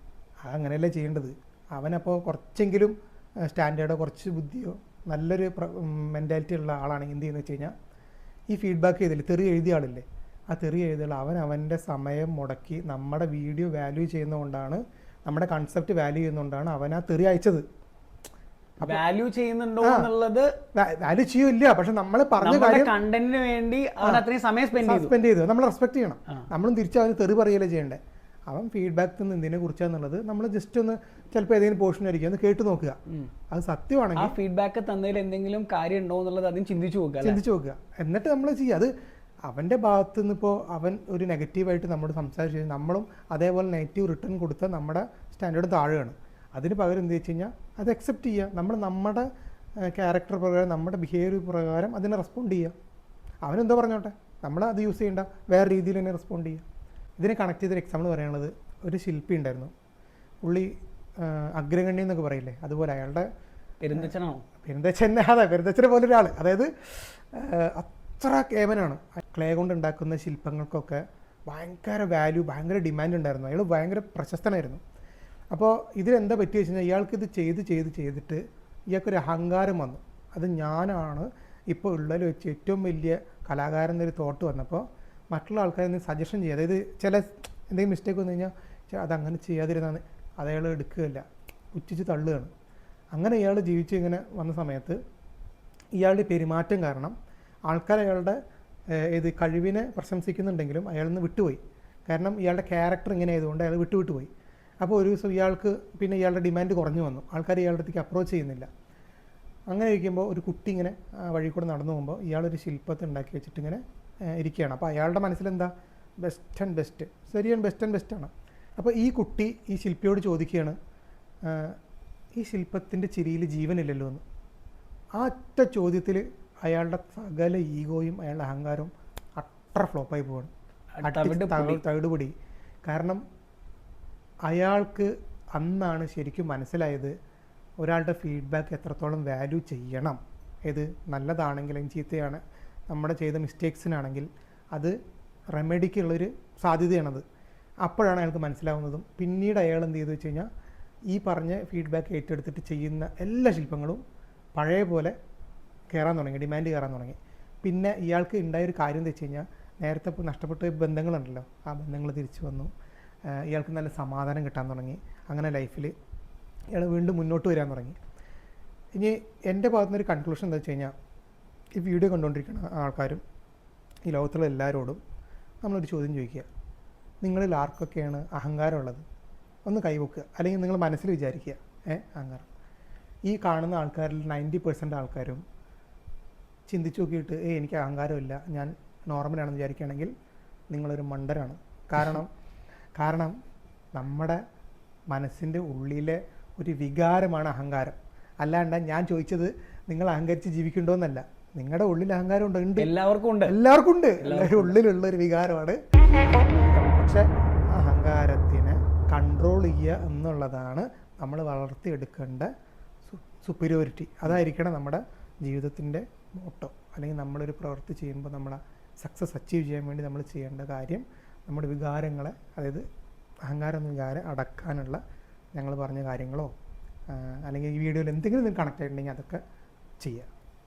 S1: അതങ്ങനെയല്ലേ ചെയ്യേണ്ടത്. അവനപ്പോൾ കുറച്ചെങ്കിലും സ്റ്റാൻഡേർഡോ കുറച്ച് ബുദ്ധിയോ നല്ലൊരു മെൻറ്റാലിറ്റി ഉള്ള ആളാണെങ്കിൽ എന്ത് ചെയ്യുന്നത് വെച്ച് കഴിഞ്ഞാൽ, ഈ ഫീഡ്ബാക്ക് ചെയ്തില്ലേ, തെറി എഴുതിയ ആളില്ലേ, ആ തെറി എഴുതിയുള്ള അവൻ്റെ സമയം മുടക്കി നമ്മുടെ വീഡിയോ വാല്യൂ ചെയ്യുന്നതുകൊണ്ടാണ്, നമ്മുടെ കൺസെപ്റ്റ് വാല്യൂ ചെയ്യുന്നതുകൊണ്ടാണ് അവൻ ആ തെറി അയച്ചത്.
S2: വാല്യൂ ചെയ്യുന്നുണ്ടോ എന്നുള്ളത്
S1: വാല്യൂ ചെയ്യില്ല, പക്ഷെ നമ്മൾ പറഞ്ഞ കാര്യം
S2: കണ്ടന്റിന് വേണ്ടി അത്രയും സമയം സ്പെൻഡ് ചെയ്തു,
S1: നമ്മൾ റെസ്പെക്ട് ചെയ്യണം. നമ്മളും തിരിച്ച് അവന് തെറി പറയല്ലേ ചെയ്യേണ്ടത്. അവൻ ഫീഡ്ബാക്ക് തന്ന് എന്തിനെ കുറിച്ചാന്നുള്ളത് നമ്മൾ ജസ്റ്റ് ഒന്ന് ചിലപ്പോൾ ഏതെങ്കിലും പോർഷൻ ആയിരിക്കും ഒന്ന് കേട്ട് നോക്കുക. അത് സത്യമാണെങ്കിൽ
S2: ഫീഡ്ബാക്ക് തന്നതിൽ എന്തെങ്കിലും കാര്യം ഉണ്ടോ എന്നുള്ളത് അതും ചിന്തിച്ചു നോക്കുക.
S1: എന്നിട്ട് നമ്മൾ ചെയ്യുക. അത് അവൻ്റെ ഭാഗത്തു നിന്നിപ്പോൾ അവൻ ഒരു നെഗറ്റീവായിട്ട് നമ്മോട് സംസാരിച്ച് നമ്മളും അതേപോലെ നെഗറ്റീവ് റിട്ടേൺ കൊടുത്താൽ നമ്മുടെ സ്റ്റാൻഡേർഡ് താഴെയാണ്. അതിന് പകരം എന്ത് വെച്ച് കഴിഞ്ഞാൽ അത് അക്സെപ്റ്റ് ചെയ്യുക, നമ്മുടെ ക്യാരക്ടർ പ്രകാരം നമ്മുടെ ബിഹേവിയർ പ്രകാരം അതിനെ റെസ്പോണ്ട് ചെയ്യുക. അവനെന്തോ പറഞ്ഞോട്ടെ, നമ്മൾ അത് യൂസ് ചെയ്യേണ്ട, വേറെ രീതിയിൽ തന്നെ റെസ്പോണ്ട് ചെയ്യുക. ഇതിനെ കണക്ട് ചെയ്തൊരു എക്സാമ്പിൾ പറയാനുള്ളത്, ഒരു ശില്പി ഉണ്ടായിരുന്നു, പുള്ളി അഗ്രഗണ്യം എന്നൊക്കെ പറയില്ലേ, അതുപോലെ അയാളുടെ
S2: പെരുന്തച്ഛനാണോ?
S1: പെരുന്തച്ഛനെ, അതെ, പെരുന്തച്ഛനെ പോലെ ഒരാൾ, അതായത് അത്ര കേമനാണ്. ക്ലേ കൊണ്ട് ഉണ്ടാക്കുന്ന ശില്പങ്ങൾക്കൊക്കെ ഭയങ്കര വാല്യൂ, ഭയങ്കര ഡിമാൻഡ് ഉണ്ടായിരുന്നു. അയാൾ ഭയങ്കര പ്രശസ്തനായിരുന്നു. അപ്പോൾ ഇതിലെന്താ പറ്റിയ വെച്ച് കഴിഞ്ഞാൽ ഇയാൾക്കിത് ചെയ്തിട്ട് ഇയാൾക്കൊരു അഹങ്കാരം വന്നു. അത് ഞാനാണ് ഇപ്പോൾ ഉള്ളതിൽ വെച്ച് ഏറ്റവും വലിയ കലാകാരൻ എന്നൊരു തോട്ട് വന്നപ്പോൾ മറ്റുള്ള ആൾക്കാരെ സജഷൻ ചെയ്യുക, അതായത് ചില എന്തെങ്കിലും മിസ്റ്റേക്ക് വന്നു കഴിഞ്ഞാൽ അതങ്ങനെ ചെയ്യാതിരുന്നാണ് അത് അയാൾ എടുക്കുകയില്ല, പുച്ഛിച്ച് തള്ളുകയാണ്. അങ്ങനെ ഇയാൾ ജീവിച്ച് ഇങ്ങനെ വന്ന സമയത്ത് ഇയാളുടെ പെരുമാറ്റം കാരണം ആൾക്കാർ അയാളുടെ കഴിവിനെ പ്രശംസിക്കുന്നുണ്ടെങ്കിലും അയാളിൽ നിന്ന് വിട്ടുപോയി. കാരണം ഇയാളുടെ ക്യാരക്ടർ ഇങ്ങനെ ആയതുകൊണ്ട് അയാൾ വിട്ടുപോയി. അപ്പോൾ ഒരു ദിവസം ഇയാൾക്ക് പിന്നെ ഇയാളുടെ ഡിമാൻഡ് കുറഞ്ഞു വന്നു, ആൾക്കാർ ഇയാളുടെ അടുത്തേക്ക് അപ്രോച്ച് ചെയ്യുന്നില്ല. അങ്ങനെ ഇരിക്കുമ്പോൾ ഒരു കുട്ടി ഇങ്ങനെ വഴി കൂടെ നടന്നു പോകുമ്പോൾ ഇയാളൊരു ശില്പത്തെ ഉണ്ടാക്കി വെച്ചിട്ട് ഇങ്ങനെ ഇരിക്കുകയാണ്. അപ്പോൾ അയാളുടെ മനസ്സിലെന്താ, ബെസ്റ്റ് ആൻഡ് ബെസ്റ്റ്, ശരിയാണ്, ബെസ്റ്റ് ആൻഡ് ബെസ്റ്റാണ്. അപ്പോൾ ഈ കുട്ടി ഈ ശില്പിയോട് ചോദിക്കുകയാണ്, ഈ ശില്പത്തിൻ്റെ ചിരിയിൽ ജീവനില്ലല്ലോ എന്ന്. ആ ഒറ്റ ചോദ്യത്തിൽ അയാളുടെ സകല ഈഗോയും അയാളുടെ അഹങ്കാരവും അത്ര ഫ്ലോപ്പായി പോവാണ്, തവിടുപൊടി. കാരണം അയാൾക്ക് അന്നാണ് ശരിക്കും മനസ്സിലായത് ഒരാളുടെ ഫീഡ്ബാക്ക് എത്രത്തോളം വാല്യൂ ചെയ്യണം. ഇത് നല്ലതാണെങ്കിലും ചീത്തയാണ്, നമ്മുടെ ചെയ്ത മിസ്റ്റേക്സിനാണെങ്കിൽ അത് റെമഡിക്കുള്ളൊരു സാധ്യതയാണത്. അപ്പോഴാണ് അയാൾക്ക് മനസ്സിലാവുന്നതും. പിന്നീട് അയാൾ എന്ത് ചെയ്തു വെച്ച് കഴിഞ്ഞാൽ ഈ പറഞ്ഞ ഫീഡ്ബാക്ക് ഏറ്റെടുത്തിട്ട് ചെയ്യുന്ന എല്ലാ ശില്പങ്ങളും പഴയ പോലെ കയറാൻ തുടങ്ങി, ഡിമാൻഡ് കയറാൻ തുടങ്ങി. പിന്നെ ഇയാൾക്ക് ഉണ്ടായൊരു കാര്യം എന്ന് വെച്ച് കഴിഞ്ഞാൽ നേരത്തെ ഇപ്പോൾ നഷ്ടപ്പെട്ട ബന്ധങ്ങളുണ്ടല്ലോ, ആ ബന്ധങ്ങൾ തിരിച്ചു വന്നു. ഇയാൾക്ക് നല്ല സമാധാനം കിട്ടാൻ തുടങ്ങി. അങ്ങനെ ലൈഫിൽ ഇയാൾ വീണ്ടും മുന്നോട്ട് വരാൻ തുടങ്ങി. ഇനി എൻ്റെ ഭാഗത്തുനിന്നൊരു കൺക്ലൂഷൻ എന്താ വെച്ച് കഴിഞ്ഞാൽ, ഈ വീഡിയോ കണ്ടുകൊണ്ടിരിക്കുന്ന ആൾക്കാരും ഈ ലോകത്തുള്ള എല്ലാവരോടും നമ്മളൊരു ചോദ്യം ചോദിക്കുക, നിങ്ങളിൽ ആർക്കൊക്കെയാണ് അഹങ്കാരമുള്ളത്? ഒന്ന് കൈവക്കുക, അല്ലെങ്കിൽ നിങ്ങൾ മനസ്സിൽ വിചാരിക്കുക, അഹങ്കാരം. ഈ കാണുന്ന ആൾക്കാരിൽ 90% ആൾക്കാരും ചിന്തിച്ച് നോക്കിയിട്ട് എനിക്ക് അഹങ്കാരമില്ല, ഞാൻ നോർമലാണെന്ന് വിചാരിക്കുകയാണെങ്കിൽ നിങ്ങളൊരു മണ്ടരാണ്. കാരണം നമ്മുടെ മനസ്സിൻ്റെ ഉള്ളിലെ ഒരു വികാരമാണ് അഹങ്കാരം. അല്ലാണ്ട് ഞാൻ ചോദിച്ചത് നിങ്ങൾ അഹങ്കരിച്ച് ജീവിക്കണ്ടോ എന്നല്ല. നിങ്ങളുടെ ഉള്ളിൽ അഹങ്കാരം ഉണ്ട്, എല്ലാവർക്കും ഉണ്ട്. എല്ലാവരും ഉള്ളിലുള്ള ഒരു വികാരമാണ്. പക്ഷെ അഹങ്കാരത്തിനെ കൺട്രോൾ ചെയ്യുക എന്നുള്ളതാണ് നമ്മൾ വളർത്തിയെടുക്കേണ്ട സുപ്പീരിയോറിറ്റി. അതായിരിക്കണം നമ്മുടെ ജീവിതത്തിൻ്റെ മോട്ടോ. അല്ലെങ്കിൽ നമ്മളൊരു പ്രവൃത്തി ചെയ്യുമ്പോൾ നമ്മളെ സക്സസ് അച്ചീവ് ചെയ്യാൻ വേണ്ടി നമ്മൾ ചെയ്യേണ്ട കാര്യം നമ്മുടെ വികാരങ്ങളെ, അതായത് അഹങ്കാരം എന്ന വികാരം അടക്കാനുള്ള ഞങ്ങൾ പറഞ്ഞ കാര്യങ്ങളോ അല്ലെങ്കിൽ ഈ വീഡിയോയിൽ എന്തെങ്കിലും കണക്ട് ആയിട്ടുണ്ടെങ്കിൽ അതൊക്കെ ചെയ്യുക.